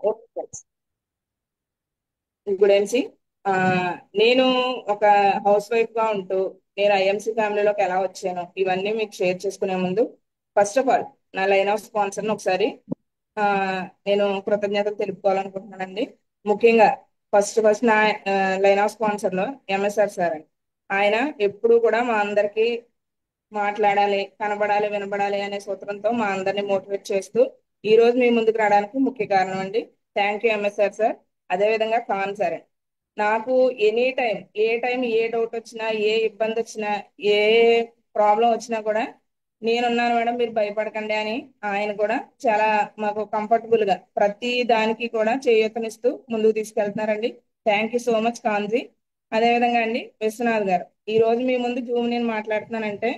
Okay friends. ఇప్పుడు ఏంటి, ఆ, నేను ఒక హౌస్ వైఫ్ గా ఉంటూ నేను ఐఎంసీ ఫ్యామిలీలోకి ఎలా వచ్చాను ఇవన్నీ మీకు షేర్ చేసుకునే ముందు, ఫస్ట్ ఆఫ్ ఆల్ నా లైన్ ఆఫ్ స్పాన్సర్ని ఒకసారి ఆ, నేను కృతజ్ఞతలు తెలుపుకోవాలనుకుంటున్నానండి. ముఖ్యంగా ఫస్ట్ ఫస్ట్ నా లైన్ ఆఫ్ స్పాన్సర్ లో ఎంఎస్ఆర్ సార్ అండి. ఆయన ఎప్పుడూ కూడా మా అందరికి మాట్లాడాలి, కనబడాలి, వినబడాలి అనే సూత్రంతో మా అందరినీ మోటివేట్ చేస్తూ ఈ రోజు మీ ముందుకు రావడానికి ముఖ్య కారణం అండి. Thank you MSR sir. అదేవిధంగా ఖాన్ సార్ అండి. నాకు ఎనీ టైం, ఏ టైం ఏ డౌట్ వచ్చినా, ఏ ఇబ్బంది వచ్చినా, ఏ ప్రాబ్లం వచ్చినా కూడా నేనున్నాను మేడం, మీరు భయపడకండి అని ఆయన కూడా చాలా మాకు కంఫర్టబుల్ గా ప్రతి దానికి కూడా చేయూతనిస్తూ ముందుకు తీసుకెళ్తున్నారండి. Thank you so much Khanji. అదేవిధంగా అండి విశ్వనాథ్ గారు, ఈ రోజు మీ ముందు జూమ్ నేను మాట్లాడుతున్నానంటే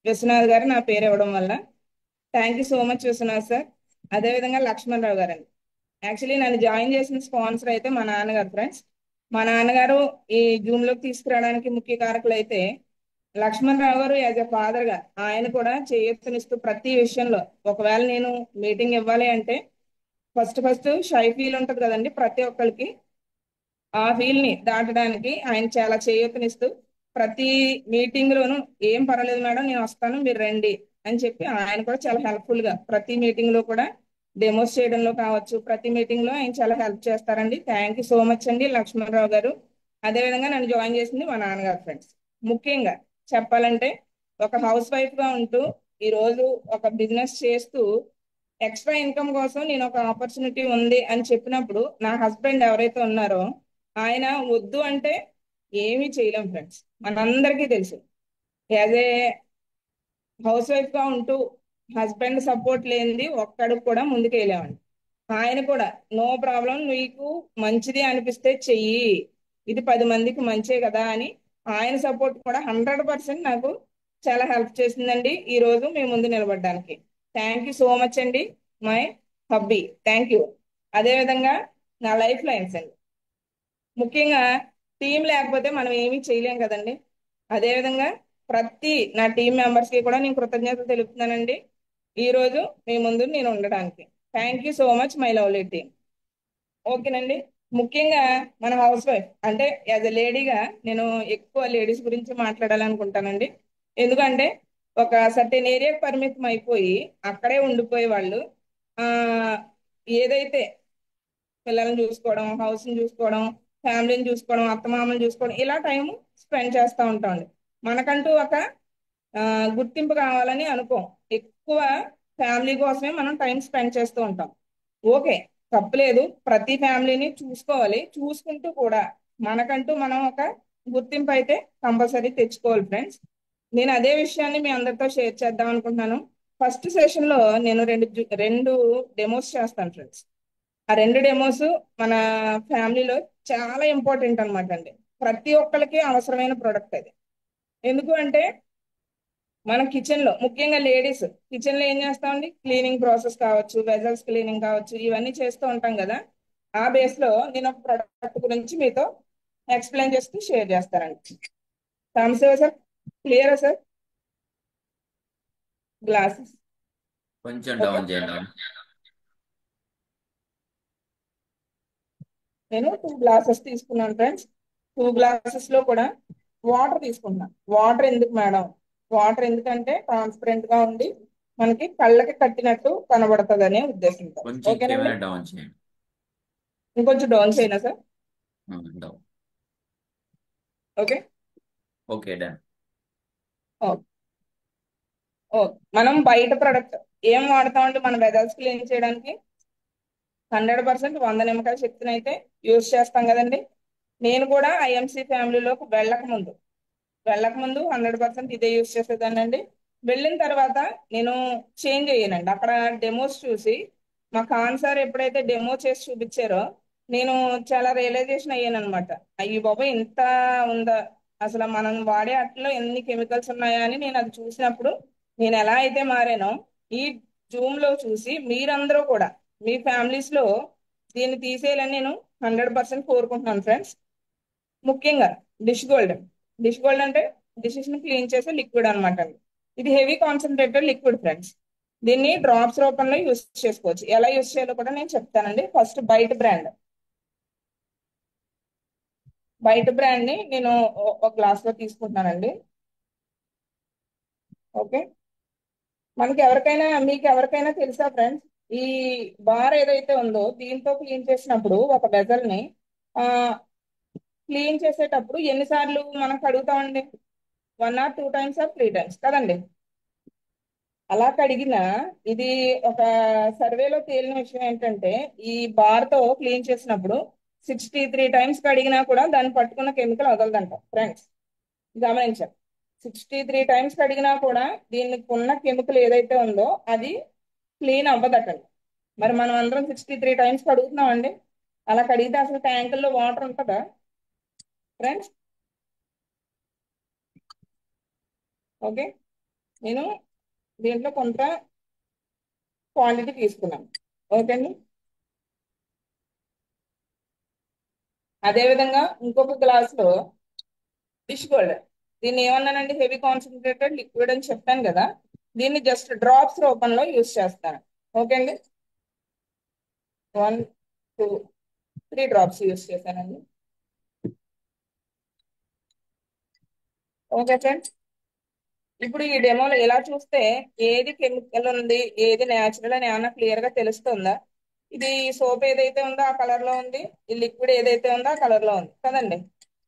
విశ్వనాథ్ గారు నా పేరు ఇవ్వడం వల్ల. Thank you so much Vishwanath sir. అదేవిధంగా లక్ష్మణ్ రావు గారు అండి. యాక్చువల్లీ నన్ను జాయిన్ చేసిన స్పాన్సర్ అయితే మా నాన్నగారు ఫ్రెండ్స్. మా నాన్నగారు ఈ జూమ్ లోకి తీసుకురావడానికి ముఖ్య కారకులు అయితే లక్ష్మణ్ రావు గారు యాజ్ ఎ ఫాదర్ గా ఆయన కూడా చేయూతనిస్తూ ప్రతి విషయంలో, ఒకవేళ నేను మీటింగ్ ఇవ్వాలి అంటే ఫస్ట్ ఫస్ట్ షై ఫీల్ ఉంటది కదండి ప్రతి ఒక్కరికి, ఆ ఫీల్ ని దాటడానికి ఆయన చాలా చేయూతనిస్తూ ప్రతి మీటింగ్ లోను ఏం పర్వాలేదు మేడం నేను వస్తాను మీరు రండి అని చెప్పి ఆయన కూడా చాలా హెల్ప్ఫుల్ గా ప్రతి మీటింగ్ లో కూడా డెమోస్ చేయడంలో కావచ్చు, ప్రతి మీటింగ్ లో ఆయన చాలా హెల్ప్ చేస్తారండి. థ్యాంక్ యూ సో మచ్ అండి లక్ష్మణరావు గారు. అదేవిధంగా నన్ను జాయిన్ చేసింది మా నాన్నగారు ఫ్రెండ్స్. ముఖ్యంగా చెప్పాలంటే ఒక హౌస్ వైఫ్ గా ఉంటూ ఈ రోజు ఒక బిజినెస్ చేస్తూ ఎక్స్ట్రా ఇన్కమ్ కోసం నేను ఒక ఆపర్చునిటీ ఉంది అని చెప్పినప్పుడు నా హస్బెండ్ ఎవరైతే ఉన్నారో ఆయన వద్దు అంటే ఏమీ చేయలేం ఫ్రెండ్స్. మనందరికీ తెలుసు యాజ్ ఏ హౌస్ వైఫ్ గా ఉంటూ హస్బెండ్ సపోర్ట్ లేనిది ఒక్కడు కూడా ముందుకు వెళ్ళామండి. ఆయన కూడా నో ప్రాబ్లం, నీకు మంచిది అనిపిస్తే చెయ్యి, ఇది 10 మందికి మంచే కదా అని ఆయన సపోర్ట్ కూడా 100% నాకు చాలా హెల్ప్ చేసిందండి ఈ రోజు మీ ముందు నిలబడడానికి. థ్యాంక్ యూ సో మచ్ అండి మై హబ్బీ. Thank you. అదేవిధంగా నా లైఫ్ లైన్స్ అండి. ముఖ్యంగా టీం లేకపోతే మనం ఏమీ చేయలేం కదండి. అదేవిధంగా ప్రతి నా టీం మెంబర్స్ కి కూడా నేను కృతజ్ఞతలు తెలుపుతున్నానండి ఈ రోజు మీ ముందు నేను ఉండడానికి. Thank you so much my lovely team. ఓకేనండి. ముఖ్యంగా మన హౌస్ వైఫ్ అంటే యాజ్ ఎ లేడీగా నేను ఎక్కువ లేడీస్ గురించి మాట్లాడాలనుకుంటానండి. ఎందుకంటే ఒక సర్టెన్ ఏరియాకి పరిమితం అయిపోయి అక్కడే ఉండిపోయే వాళ్ళు ఆ ఏదైతే పిల్లల్ని చూసుకోవడం, హౌస్ ని చూసుకోవడం, ఫ్యామిలీని చూసుకోవడం, అత్తమామని చూసుకోవడం, ఇలా టైం స్పెండ్ చేస్తూ ఉంటామండి. మనకంటూ ఒక గుర్తింపు కావాలని అనుకోం. ఎక్కువ ఫ్యామిలీ కోసమే మనం టైం స్పెండ్ చేస్తూ ఉంటాం. ఓకే, తప్పులేదు, ప్రతి ఫ్యామిలీని చూసుకోవాలి. చూసుకుంటూ కూడా మనకంటూ మనం ఒక గుర్తింపు అయితే కంపల్సరీ తెచ్చుకోవాలి ఫ్రెండ్స్. నేను అదే విషయాన్ని మీ అందరితో షేర్ చేద్దాం అనుకుంటున్నాను. ఫస్ట్ సెషన్ లో నేను రెండు డెమోస్ చేస్తాను ఫ్రెండ్స్. ఆ రెండు డెమోస్ మన ఫ్యామిలీలో చాలా ఇంపార్టెంట్ అనమాట అండి. ప్రతి ఒక్కరికి అవసరమైన ప్రోడక్ట్ అది. ఎందుకు అంటే మన కిచెన్ లో ముఖ్యంగా లేడీస్ కిచెన్ లో ఏం చేస్తామండి, క్లీనింగ్ ప్రాసెస్ కావచ్చు, వెజల్స్ క్లీనింగ్ కావచ్చు, ఇవన్నీ చేస్తూ ఉంటాం కదా. ఆ బేస్ లో నేను ఒక ప్రోడక్ట్ గురించి మీతో ఎక్స్ప్లెయిన్ చేస్తూ షేర్ చేస్తానండి. సాంబశివ సార్, క్లియరా సార్? గ్లాసెస్. కొంచెం ఓకే, డౌన్ చేయండి. నేను 2 గ్లాసెస్ తీసుకున్నాను ఫ్రెండ్స్. 2 గ్లాసెస్ లో కూడా వాటర్ తీసుకుంటున్నాను. వాటర్ ఎందుకు మేడం? వాటర్ ఎందుకంటే ట్రాన్స్పరెంట్ గా ఉండి మనకి కళ్ళకి కట్టినట్టు కనబడుతుంది అనే ఉద్దేశంతో. కొంచెం ఓకేనండి. కెమెరా డౌన్ చేయండి. ఇంకొంచెం డౌన్ చేయనా sir? Down. Okay. Okay, done. Okay. Okay, మనం బయట ప్రొడక్ట్ ఏం వాడతామంటే మన వెజల్స్ క్లీన్ చేయడానికి 100% 100 నిమ్మకాయ శక్తిని అయితే యూజ్ చేస్తాం కదండి. నేను కూడా ఐఎంసీ ఫ్యామిలీలోకి వెళ్ళక ముందు 100% ఇదే యూజ్ చేసేదానండి. వెళ్ళిన తర్వాత నేను చేంజ్ అయ్యానండి. అక్కడ డెమోస్ చూసి మా ఖాన్ సార్ ఎప్పుడైతే డెమో చేసి చూపించారో నేను చాలా రియలైజేషన్ అయ్యాను అనమాట. అయ్యి బాబా ఇంత ఉందా, అసలు మనం వాడే అట్లలో ఎన్ని కెమికల్స్ ఉన్నాయా అని నేను అది చూసినప్పుడు నేను ఎలా అయితే మారానో ఈ జూమ్ లో చూసి మీరందరూ కూడా మీ ఫ్యామిలీస్ లో దీన్ని తీసేయాలని నేను 100% కోరుకుంటున్నాను ఫ్రెండ్స్. ముఖ్యంగా డిష్ గోల్డ్. డిష్ గోల్డ్ అంటే డిషెస్ ని క్లీన్ చేసే లిక్విడ్ అనమాట అండి. ఇది హెవీ కాన్సన్ట్రేటెడ్ లిక్విడ్ ఫ్రెండ్స్. దీన్ని డ్రాప్స్ రూపంలో యూస్ చేసుకోవచ్చు. ఎలా యూస్ చేయాలో కూడా నేను చెప్తానండి. ఫస్ట్ బయట బ్రాండ్ ని నేను ఒక గ్లాస్ లో తీసుకుంటున్నానండి. ఓకే. మీకు ఎవరికైనా తెలుసా ఫ్రెండ్స్, ఈ బార్ ఏదైతే ఉందో దీంతో క్లీన్ చేసినప్పుడు ఒక వెజల్ ని ఆ క్లీన్ చేసేటప్పుడు ఎన్నిసార్లు మనం కడుగుతామండి? 1 or 2 times ఆర్ 3 times కదండి. అలా కడిగిన ఇది ఒక సర్వేలో తేలిన విషయం ఏంటంటే, ఈ బార్ తో క్లీన్ చేసినప్పుడు 63 times కడిగినా కూడా దాన్ని పట్టుకున్న కెమికల్ వదలదంట ఫ్రెండ్స్. గమనించాం. 63 times కడిగినా కూడా దీనికి ఉన్న కెమికల్ ఏదైతే ఉందో అది క్లీన్ అవ్వదటండి. మరి మనం అందరం 63 times కడుగుతున్నాం అండి. అలా కడిగితే అసలు ట్యాంకుల్లో వాటర్ ఉంటుందా ఫ్రెండ్స్? ఓకే. నేను దీంట్లో కొంత క్వాంటిటీ తీసుకున్నాను. ఓకే అండి. అదే విధంగా ఇంకొక గ్లాస్ లో డిష్ గోల్డ్. దీన్ని ఏమన్నానండి? హెవీ కాన్సన్ట్రేటెడ్ లిక్విడ్ అని చెప్పాను కదా. దీన్ని జస్ట్ డ్రాప్స్ రూపంలో యూస్ చేస్తాను. ఓకే అండి. 1 2 3 డ్రాప్స్ యూస్ చేశానండి. Okay friends. ఇప్పుడు ఈ డెమోలో ఎలా చూస్తే ఏది కెమికల్ ఉంది, ఏది న్యాచురల్ అని ఏమన్నా క్లియర్ గా తెలుస్తుందా? ఇది సోప్ ఏదైతే ఉందో ఆ కలర్ లో ఉంది, ఈ లిక్విడ్ ఏదైతే ఉందో ఆ కలర్ లో ఉంది కదండి.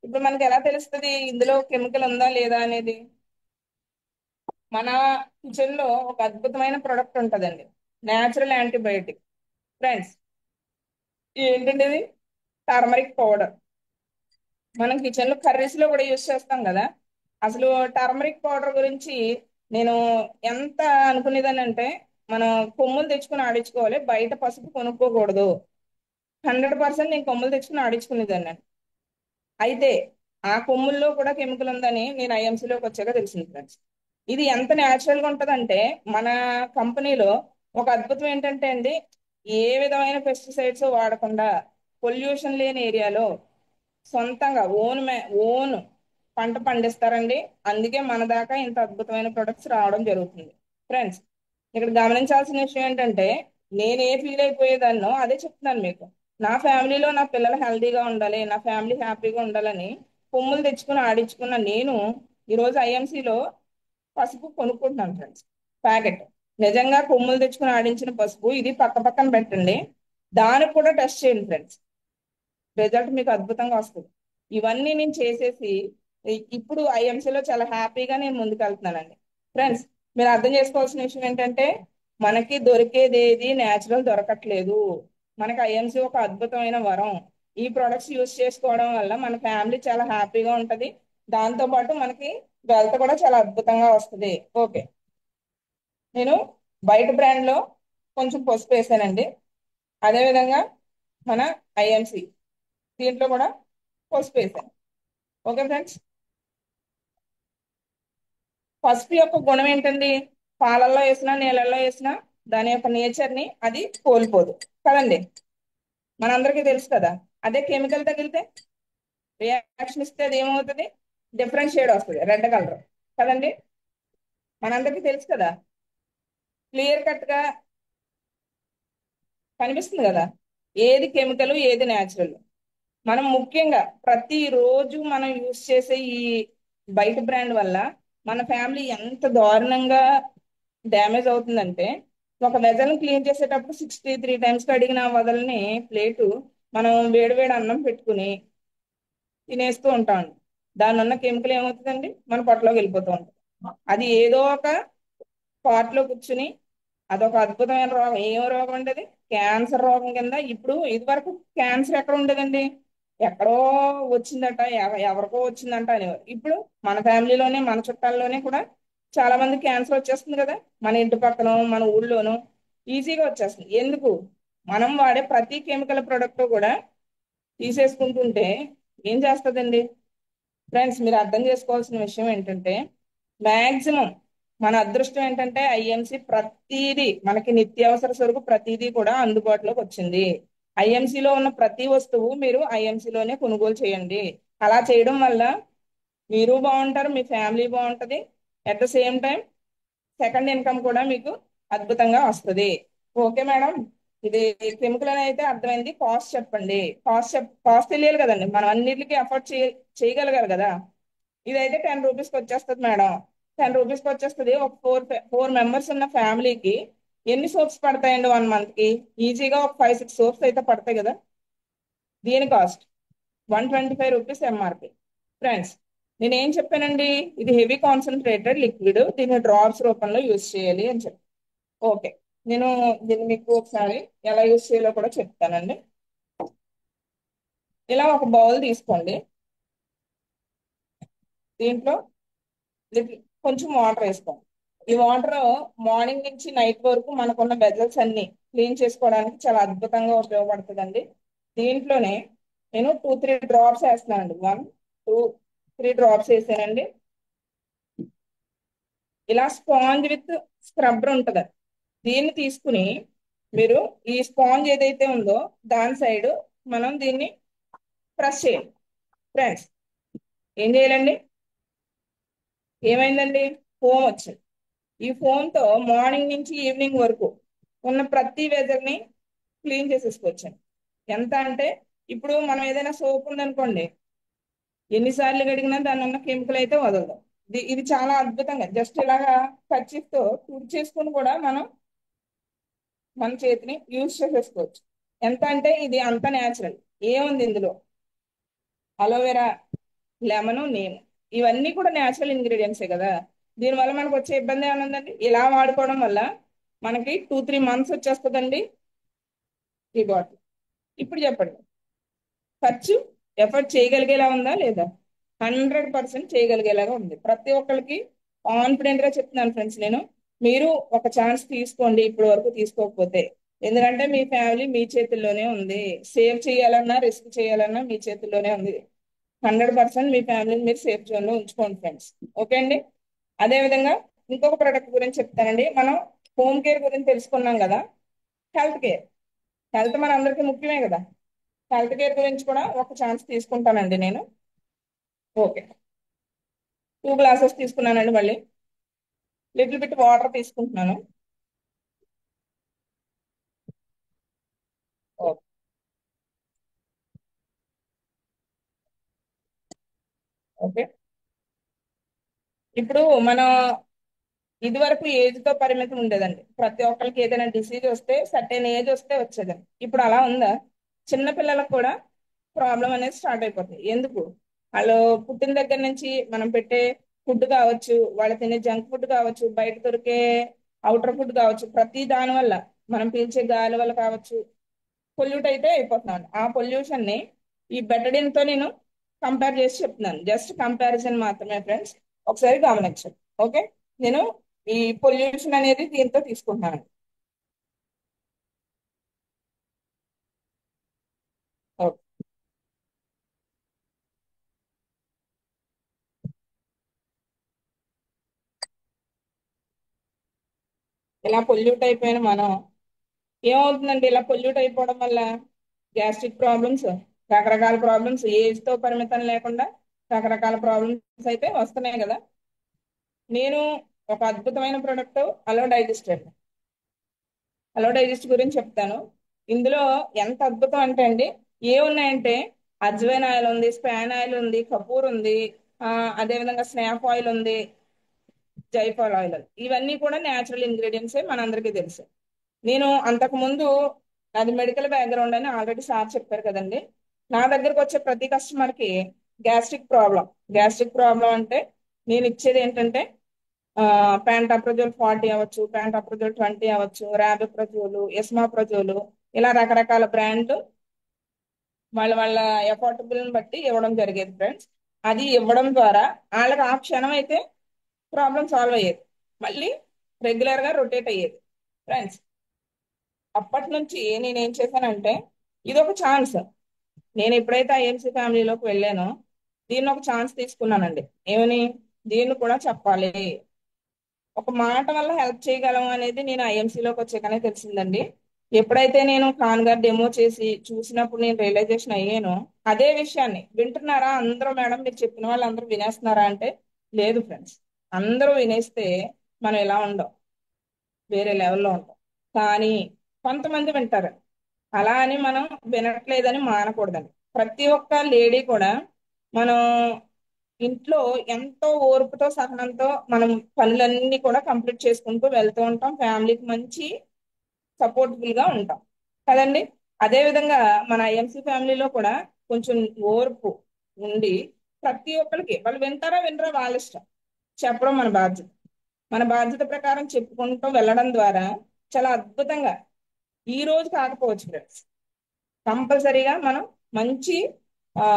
ఇప్పుడు మనకి ఎలా తెలుస్తుంది ఇందులో కెమికల్ ఉందా లేదా అనేది? మన కిచెన్ లో ఒక అద్భుతమైన ప్రొడక్ట్ ఉంటుందండి, న్యాచురల్ యాంటీబయోటిక్ ఫ్రెండ్స్. ఏంటండి ఇది? Turmeric powder. మనం కిచెన్ లో కర్రీస్ లో కూడా యూస్ చేస్తాం కదా. అసలు టర్మరిక్ పౌడర్ గురించి నేను ఎంత అనుకునేదాన్ని అంటే, మనం కొమ్ములు తెచ్చుకుని ఆడించుకోవాలి, బయట పసుపు కొనుక్కోకూడదు. 100% నేను కొమ్ములు తెచ్చుకుని ఆడించుకునేదాన్ని. అయితే ఆ కొమ్ముల్లో కూడా కెమికల్ ఉందని నేను ఐఎంసీలోకి వచ్చాక తెలిసింది ఫ్రెండ్స్. ఇది ఎంత న్యాచురల్ గా ఉంటదంటే, మన కంపెనీలో ఒక అద్భుతం ఏంటంటే అండి, ఏ విధమైన పెస్టిసైడ్స్ వాడకుండా పొల్యూషన్ లేని ఏరియాలో సొంతంగా ఓన్ పంట పండిస్తారండి. అందుకే మన దాకా ఇంత అద్భుతమైన ప్రొడక్ట్స్ రావడం జరుగుతుంది ఫ్రెండ్స్. ఇక్కడ గమనించాల్సిన విషయం ఏంటంటే, నేను ఏ ఫీల్ అయిపోయేదాన్నో అదే చెప్తున్నాను మీకు. నా ఫ్యామిలీలో నా పిల్లలు హెల్తీగా ఉండాలి, నా ఫ్యామిలీ హ్యాపీగా ఉండాలని కొమ్ములు తెచ్చుకుని ఆడించుకున్న నేను ఈరోజు ఐఎంసీలో పసుపు కొనుక్కుంటున్నాను ఫ్రెండ్స్. ప్యాకెట్. నిజంగా కొమ్ములు తెచ్చుకుని ఆడించిన పసుపు ఇది పక్క పక్కన పెట్టండి, దానికి కూడా టెస్ట్ చేయండి ఫ్రెండ్స్. రిజల్ట్ మీకు అద్భుతంగా వస్తుంది. ఇవన్నీ నేను చేసేసి ఇప్పుడు ఐఎంసీలో చాలా హ్యాపీగా నేను ముందుకు వెళ్తున్నానండి ఫ్రెండ్స్. మీరు అర్థం చేసుకోవాల్సిన విషయం ఏంటంటే, మనకి దొరికేది ఏది న్యాచురల్ దొరకట్లేదు. మనకి ఐఎంసీ ఒక అద్భుతమైన వరం. ఈ ప్రొడక్ట్స్ యూస్ చేసుకోవడం వల్ల మన ఫ్యామిలీ చాలా హ్యాపీగా ఉంటది. దాంతో పాటు మనకి వెల్త్ కూడా చాలా అద్భుతంగా వస్తుంది. ఓకే. నేను బయట బ్రాండ్ లో కొంచెం పసుపు వేసానండి. అదే విధంగా మన ఐఎంసీ దీంట్లో కూడా పసుపు వేసాను. Okay friends. పసుపు యొక్క గుణం ఏంటండి? పాలల్లో వేసినా నీళ్ళల్లో వేసినా దాని యొక్క నేచర్ ని అది కోల్పోదు కదండి. మనందరికీ తెలుసు కదా. అదే కెమికల్ తగిలితే రియాక్షన్ ఇస్తే అది ఏమవుతుంది? డిఫరెంట్ షేడ్ వస్తుంది, రెడ్ కలర్ కదండి. మనందరికీ తెలుసు కదా. క్లియర్ కట్ గా కనిపిస్తుంది కదా, ఏది కెమికల్ ఏది న్యాచురల్. మనం ముఖ్యంగా ప్రతిరోజు మనం యూస్ చేసే ఈ బయట బ్రాండ్ వల్ల మన ఫ్యామిలీ ఎంత దారుణంగా డ్యామేజ్ అవుతుందంటే, ఒక వెజల్ని క్లీన్ చేసేటప్పుడు 63 times కడిగిన వదలని ప్లేటు మనం వేడివేడి అన్నం పెట్టుకుని తినేస్తూ ఉంటాం. దాని ఉన్న కెమికల్ ఏమవుతుందండి? మన పొట్టలోకి వెళ్ళిపోతూ ఉంటుంది. అది ఏదో ఒక పార్ట్ లో కూర్చుని అదొక అద్భుతమైన రోగం. ఏం రోగం ఉండేది? క్యాన్సర్ రోగం కింద. ఇప్పుడు ఇది వరకు క్యాన్సర్ ఎక్కడ ఉండేదండి? ఎక్కడో వచ్చిందట, ఎవరికో వచ్చిందంట అనేవారు. ఇప్పుడు మన ఫ్యామిలీలోనే మన చుట్టాల్లోనే కూడా చాలా మంది క్యాన్సర్ వచ్చేస్తుంది కదా. మన ఇంటి పక్కన మన ఊళ్ళోనూ ఈజీగా వచ్చేస్తుంది. ఎందుకు? మనం వాడే ప్రతి కెమికల్ ప్రొడక్ట్ కూడా తీసేసుకుంటుంటే ఏం చేస్తుందండి ఫ్రెండ్స్? మీరు అర్థం చేసుకోవాల్సిన విషయం ఏంటంటే, మాక్సిమం మన అదృష్టం ఏంటంటే ఐఎంసి ప్రతిదీ మనకి నిత్యావసర సరుకు ప్రతిదీ కూడా అందుబాటులోకి వచ్చింది. ఐఎంసీలో ఉన్న ప్రతి వస్తువు మీరు ఐఎంసీలోనే కొనుగోలు చేయండి. అలా చేయడం వల్ల మీరు బాగుంటారు, మీ ఫ్యామిలీ బాగుంటది. At the same time second income కూడా మీకు అద్భుతంగా వస్తుంది. ఓకే మేడం, ఇది కెమికల్ అని అయితే అర్థమైంది. కాస్ట్ చెప్పండి. కాస్ట్ తెలియాలి కదండి, మనం అన్నిటికీ అఫోర్డ్ చేయగలగాలి కదా. ఇదైతే 10 రూపీస్కి వచ్చేస్తుంది మేడం. 10 రూపీస్కి వచ్చేస్తుంది. ఒక ఫోర్ ఫోర్ మెంబర్స్ ఉన్న ఫ్యామిలీకి ఎన్ని సోప్స్ పడతాయండి 1 మంత్ కి? ఈజీగా ఒక 5-6 సోప్స్ అయితే పడతాయి కదా. దీని కాస్ట్ 125 రూపీస్ ఎంఆర్పి. ఫ్రెండ్స్, నేను ఏం చెప్పానండి? ఇది హెవీ కాన్సన్ట్రేటెడ్ లిక్విడ్, దీన్ని డ్రాప్స్ రూపంలో యూజ్ చేయాలి అని చెప్పి. ఓకే, నేను దీన్ని మీకు ఒకసారి ఎలా యూజ్ చేయాలో కూడా చెప్తానండి. ఇలా ఒక బౌల్ తీసుకోండి. దీంట్లో కొంచెం వాటర్ వేసుకోండి. ఈ వాటర్ మార్నింగ్ నుంచి నైట్ వరకు మనకున్న వెజల్స్ అన్ని క్లీన్ చేసుకోవడానికి చాలా అద్భుతంగా ఉపయోగపడుతుందండి. దీంట్లోనే నేను 2-3 డ్రాప్స్ వేస్తున్నానండి. 1-2-3 డ్రాప్స్ వేసానండి. ఇలా స్పాంజ్ విత్ స్క్రబ్బర్ ఉంటుంది, దీన్ని తీసుకుని మీరు ఈ స్పాంజ్ ఏదైతే ఉందో దాని సైడ్ మనం దీన్ని ప్రెస్ చేయండి. ఫ్రెండ్స్, ఏం చేయాలండి? ఏమైందండి? ఫోమ్ వచ్చింది. ఈ ఫోమ్ తో మార్నింగ్ నుంచి ఈవినింగ్ వరకు ఉన్న ప్రతి వెదర్ ని క్లీన్ చేసేసుకోవచ్చండి. ఎంత అంటే, ఇప్పుడు మనం ఏదైనా సోప్ ఉందనుకోండి, ఎన్నిసార్లు కడిగినా దాని ఉన్న కెమికల్ అయితే వదలదు. ఇది చాలా అద్భుతంగా జస్ట్ ఇలాగా కర్చీఫ్ తో తుడిచేసుకుని కూడా మనం మన చేతిని యూజ్ చేసేసుకోవచ్చు. ఎంత అంటే ఇది అంత న్యాచురల్. ఏముంది ఇందులో? అలోవెరా, లెమన్, నీమ్, ఇవన్నీ కూడా న్యాచురల్ ఇంగ్రీడియంట్సే కదా. దీనివల్ల మనకు వచ్చే ఇబ్బంది ఏమైనా ఉందండి? ఇలా వాడుకోవడం వల్ల మనకి 2-3 మంత్స్ వచ్చేస్తుందండి ఈ బాటిల్. ఇప్పుడు చెప్పండి, ఖర్చు ఎఫర్ట్ చేయగలిగేలా ఉందా లేదా? 100% చేయగలిగేలాగా ఉంది. ప్రతి ఒక్కరికి కాన్ఫిడెంట్ గా చెప్తున్నాను ఫ్రెండ్స్ నేను. మీరు ఒక ఛాన్స్ తీసుకోండి ఇప్పుడు వరకు తీసుకోకపోతే. ఎందుకంటే మీ ఫ్యామిలీ మీ చేతుల్లోనే ఉంది. సేవ్ చేయాలన్నా రిస్క్ చేయాలన్నా మీ చేతుల్లోనే ఉంది. 100% మీ ఫ్యామిలీని మీరు సేఫ్ జోన్ లో ఉంచుకోండి ఫ్రెండ్స్. ఓకే అండి. అదే విధంగా ఇంకొక ప్రోడక్ట్ గురించి చెప్తానండి. మనం హోమ్ కేర్ గురించి తెలుసుకున్నాం కదా. హెల్త్ కేర్, హెల్త్ మన అందరికీ ముఖ్యమే కదా. హెల్త్ కేర్ గురించి కూడా ఒక ఛాన్స్ తీసుకుంటానండి నేను. ఓకే, 2 గ్లాసెస్ తీసుకున్నానండి. మళ్ళీ లిటిల్ బిట్ వాటర్ తీసుకుంటున్నాను. ఓకే. ఓకే, ఇప్పుడు మనం ఇది వరకు ఏజ్ తో పరిమితం ఉండేదండి. ప్రతి ఒక్కరికి ఏదైనా డిసీజ్ వస్తే సర్టెన్ ఏజ్ వస్తే వచ్చేదండి. ఇప్పుడు అలా ఉందా? చిన్న పిల్లలకు కూడా ప్రాబ్లం అనేది స్టార్ట్ అయిపోతుంది. ఎందుకు? వాళ్ళు పుట్టిన దగ్గర నుంచి మనం పెట్టే ఫుడ్ కావచ్చు, వాళ్ళు తినే జంక్ ఫుడ్ కావచ్చు, బయట దొరికే అవుటర్ ఫుడ్ కావచ్చు, ప్రతి దాని వల్ల మనం పీల్చే గాలి వల్ల కావచ్చు పొల్యూట్ అయితే అయిపోతున్నాం. ఆ పొల్యూషన్ ని ఈ బెటడిన్ తో నేను కంపేర్ చేసి చెప్తున్నాను. జస్ట్ కంపారిజన్ మాత్రమే ఫ్రెండ్స్, ఒకసారి గమనించండి. ఓకే, నేను ఈ పొల్యూషన్ అనేది దీంతో తీసుకుంటున్నాను. ఓకే. ఇలా పొల్యూట్ అయిపోయిన మనం ఏమవుతుందండి? ఇలా పొల్యూట్ అయిపోవడం వల్ల గ్యాస్ట్రిక్ ప్రాబ్లమ్స్, రకరకాల ప్రాబ్లమ్స్, ఏజ్ తో పరిమితం లేకుండా రకరకాల ప్రాబ్లమ్స్ అయితే వస్తున్నాయి కదా. నేను ఒక అద్భుతమైన ప్రోడక్ట్ అలో డైజెస్ట్ అండి. అలో డైజెస్ట్ గురించి చెప్తాను. ఇందులో ఎంత అద్భుతం అంటే అండి, ఏ ఉన్నాయంటే అజ్వైన్ ఆయిల్ ఉంది, స్పాన్ ఆయిల్ ఉంది, కపూర్ ఉంది, ఆ అదేవిధంగా స్నాప్ ఆయిల్ ఉంది, జైఫాల్ ఆయిల్ ఉంది. ఇవన్నీ కూడా న్యాచురల్ ఇంగ్రీడియంట్సే, మనందరికీ తెలుసు. నేను అంతకు ముందు నాది మెడికల్ బ్యాక్గ్రౌండ్ అని ఆల్రెడీ సార్ చెప్పారు కదండి. నా దగ్గరకు వచ్చే ప్రతి కస్టమర్ కి గ్యాస్ట్రిక్ ప్రాబ్లం. గ్యాస్ట్రిక్ ప్రాబ్లం అంటే నేను ఇచ్చేది ఏంటంటే ప్యాంటాప్రజోల్ 40 అవ్వచ్చు, ప్యాంటాప్రజోల్ 20 అవ్వచ్చు, ర్యాబిప్రజోలు, ఎస్మాప్రజోలు, ఇలా రకరకాల బ్రాండ్లు వాళ్ళ వాళ్ళ ఎఫోర్డబుల్ బట్టి ఇవ్వడం జరిగేది ఫ్రెండ్స్. అది ఇవ్వడం ద్వారా వాళ్ళకి ఆ క్షణం అయితే ప్రాబ్లం సాల్వ్ అయ్యేది, మళ్ళీ రెగ్యులర్ గా రొటేట్ అయ్యేది ఫ్రెండ్స్. అప్పటి నుంచి నేను ఏం చేశానంటే, ఇది ఒక ఛాన్స్. నేను ఎప్పుడైతే ఐఎంసీ ఫ్యామిలీలోకి వెళ్ళానో దీన్ని ఒక ఛాన్స్ తీసుకున్నానండి. ఏమని? దీన్ని కూడా చెప్పాలి, ఒక మాట వల్ల హెల్ప్ చేయగలం అనేది నేను ఐఎంసీలోకి వచ్చాకనే తెలిసిందండి. ఎప్పుడైతే నేను ఖాన్ గారు డెమో చేసి చూసినప్పుడు నేను రియలైజేషన్ అయ్యానో అదే విషయాన్ని వింటున్నారా అందరూ? మేడం మీరు చెప్పిన వాళ్ళు అందరూ వినేస్తున్నారా అంటే లేదు ఫ్రెండ్స్. అందరూ వినేస్తే మనం ఎలా ఉండం. వేరే లెవెల్లో ఉంటాం. కానీ కొంతమంది వింటారు. అలా అని మనం వినట్లేదని మానకూడదండి. ప్రతి ఒక్క లేడీ కూడా మనం ఇంట్లో ఎంతో ఓర్పుతో సహనంతో మనం పనులన్నీ కూడా కంప్లీట్ చేసుకుంటూ వెళ్తూ ఉంటాం. ఫ్యామిలీకి మంచి సపోర్టివ్ గా ఉంటాం కదండి. అదే విధంగా మన ఐఎంసీ ఫ్యామిలీలో కూడా కొంచెం ఓర్పు ఉండి ప్రతి ఒక్కరికి వాళ్ళు వింటారా వినరా వాళ్ళ ఇష్టం, చెప్పడం మన బాధ్యత. మన బాధ్యత ప్రకారం చెప్పుకుంటూ వెళ్ళడం ద్వారా చాలా అద్భుతంగా, ఈ రోజు కాకపోవచ్చు ఫ్రెండ్స్, కంపల్సరీగా మనం మంచి ఆ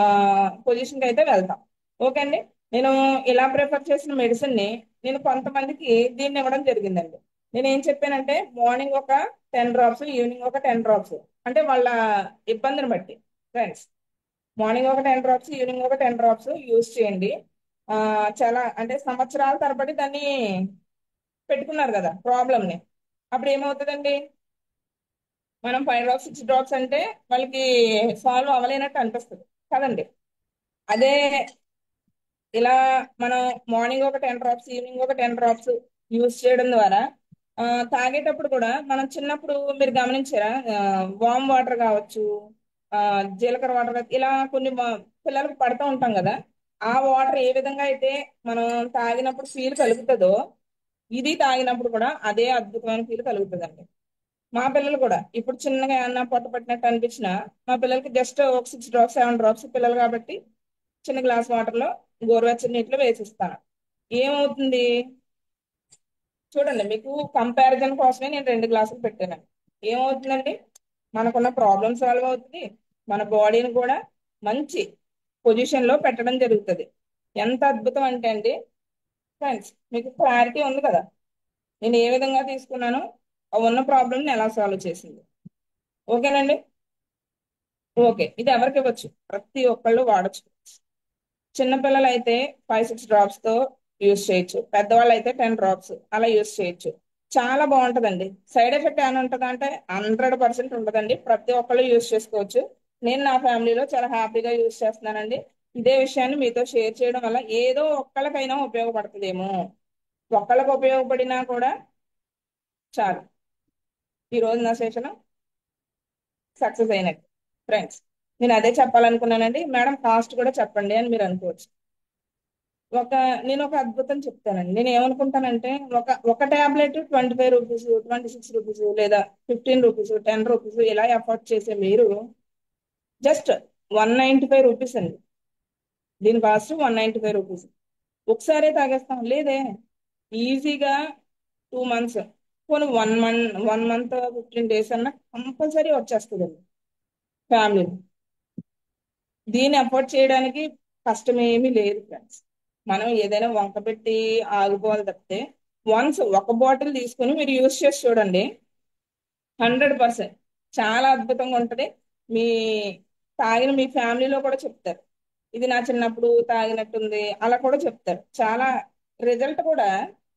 పొజిషన్కి అయితే వెళ్తాం. ఓకే అండి. నేను ఇలా ప్రిఫర్ చేసిన మెడిసిన్ ని నేను కొంతమందికి దీన్ని ఇవ్వడం జరిగిందండి. నేను ఏం చెప్పానంటే మార్నింగ్ ఒక 10 డ్రాప్స్, ఈవినింగ్ ఒక 10 డ్రాప్స్, అంటే వాళ్ళ ఇబ్బందిని బట్టి ఫ్రెండ్స్, మార్నింగ్ ఒక 10 డ్రాప్స్, ఈవినింగ్ ఒక 10 డ్రాప్స్ యూజ్ చేయండి. ఆ చాలా అంటే సంవత్సరాల తరబడి దాన్ని పెట్టుకున్నారు కదా ప్రాబ్లమ్ ని, అప్పుడు ఏమవుతుందండి, మనం 5 డ్రాప్స్ 6 డ్రాప్స్ అంటే వాళ్ళకి సాల్వ్ అవ్వలేనట్టు అనిపిస్తుంది కదండి. అదే ఇలా మనం మార్నింగ్ ఒక 10 డ్రాప్స్, ఈవినింగ్ ఒక 10 డ్రాప్స్ యూజ్ చేయడం ద్వారా ఆ, తాగేటప్పుడు కూడా మనం చిన్నప్పుడు మీరు గమనించారా, వామ్ వాటర్ కావచ్చు, ఆ, జీలకర్ర వాటర్ ఇలా కొన్ని పిల్లలకు పడుతూ ఉంటాం కదా. ఆ వాటర్ ఏ విధంగా అయితే మనం తాగినప్పుడు ఫీల్ కలుగుతుందో, ఇది తాగినప్పుడు కూడా అదే అద్భుతమైన ఫీల్ కలుగుతుందండి. మా పిల్లలు కూడా ఇప్పుడు చిన్నగా ఏమన్నా పొట్ట పట్టినట్టు అనిపించినా మా పిల్లలకి జస్ట్ ఒక 6 డ్రాప్స్ 7 డ్రాప్స్ పిల్లలు కాబట్టి చిన్న గ్లాస్ వాటర్ లో గోరువెచ్చని నీటిలో వేసిస్తాను. ఏమవుతుంది చూడండి, మీకు కంపారిజన్ కోసమే నేను 2 గ్లాసులు పెట్టాను. ఏమవుతుందండి, మనకున్న ప్రాబ్లం సాల్వ్ అవుతుంది, మన బాడీని కూడా మంచి పొజిషన్ లో పెట్టడం జరుగుతుంది. ఎంత అద్భుతం అంటే అండి ఫ్రెండ్స్, మీకు క్లారిటీ ఉంది కదా నేను ఏ విధంగా తీసుకున్నాను, ఆ ఉన్న ప్రాబ్లమ్ ఎలా సాల్వ్ చేసింది. ఓకేనండి. ఓకే, ఇది ఎవరికి ఇవ్వచ్చు, ప్రతి ఒక్కళ్ళు వాడచ్చు. చిన్నపిల్లలు అయితే 5 6 డ్రాప్స్ తో యూస్ చేయొచ్చు, పెద్దవాళ్ళు అయితే 10 డ్రాప్స్ అలా యూస్ చేయొచ్చు. చాలా బాగుంటదండి. సైడ్ ఎఫెక్ట్ ఏమైనా ఉంటుందా అంటే 100% ఉంటుందండి. ప్రతి ఒక్కళ్ళు యూస్ చేసుకోవచ్చు. నేను నా ఫ్యామిలీలో చాలా హ్యాపీగా యూస్ చేస్తున్నానండి. ఇదే విషయాన్ని మీతో షేర్ చేయడం వల్ల ఏదో ఒక్కళ్ళకైనా ఉపయోగపడుతుందేమో, ఒక్కళ్ళకి ఉపయోగపడినా కూడా చాలు. ఈ రోజు నా సెషన్ సక్సెస్ అయినట్టు ఫ్రెండ్స్. నేను అదే చెప్పాలనుకున్నానండి. మేడం కాస్ట్ కూడా చెప్పండి అని మీరు అనుకోవచ్చు. ఒక నేను ఒక అద్భుతం చెప్తానండి. నేను ఏమనుకుంటానంటే ఒక టాబ్లెట్ 25 రూపీస్, 26 రూపీస్, లేదా 15 రూపీస్, 10 రూపీస్ ఇలా ఎఫర్ట్ చేసే మీరు జస్ట్ 195 రూపీస్ అండి. దీని కాస్ట్ 195 రూపీస్. ఒకసారే తాగేస్తాం లేదే, ఈజీగా 2 మంత్స్, పోనీ 1 మంత్ 15 డేస్ అన్నా కంపల్సరీ వచ్చేస్తుంది ఫ్యామిలీ. దీన్ని అఫోర్డ్ చేయడానికి కష్టమేమీ లేదు ఫ్రెండ్స్. మనం ఏదైనా వంక పెట్టి ఆగిపోవాలి తప్పితే వన్స్ ఒక బాటిల్ తీసుకుని మీరు యూజ్ చేసి చూడండి, 100% చాలా అద్భుతంగా ఉంటది. మీ తాగిన మీ ఫ్యామిలీలో కూడా చెప్తారు, ఇది నా చిన్నప్పుడు తాగినట్టుంది అలా కూడా చెప్తారు. చాలా రిజల్ట్ కూడా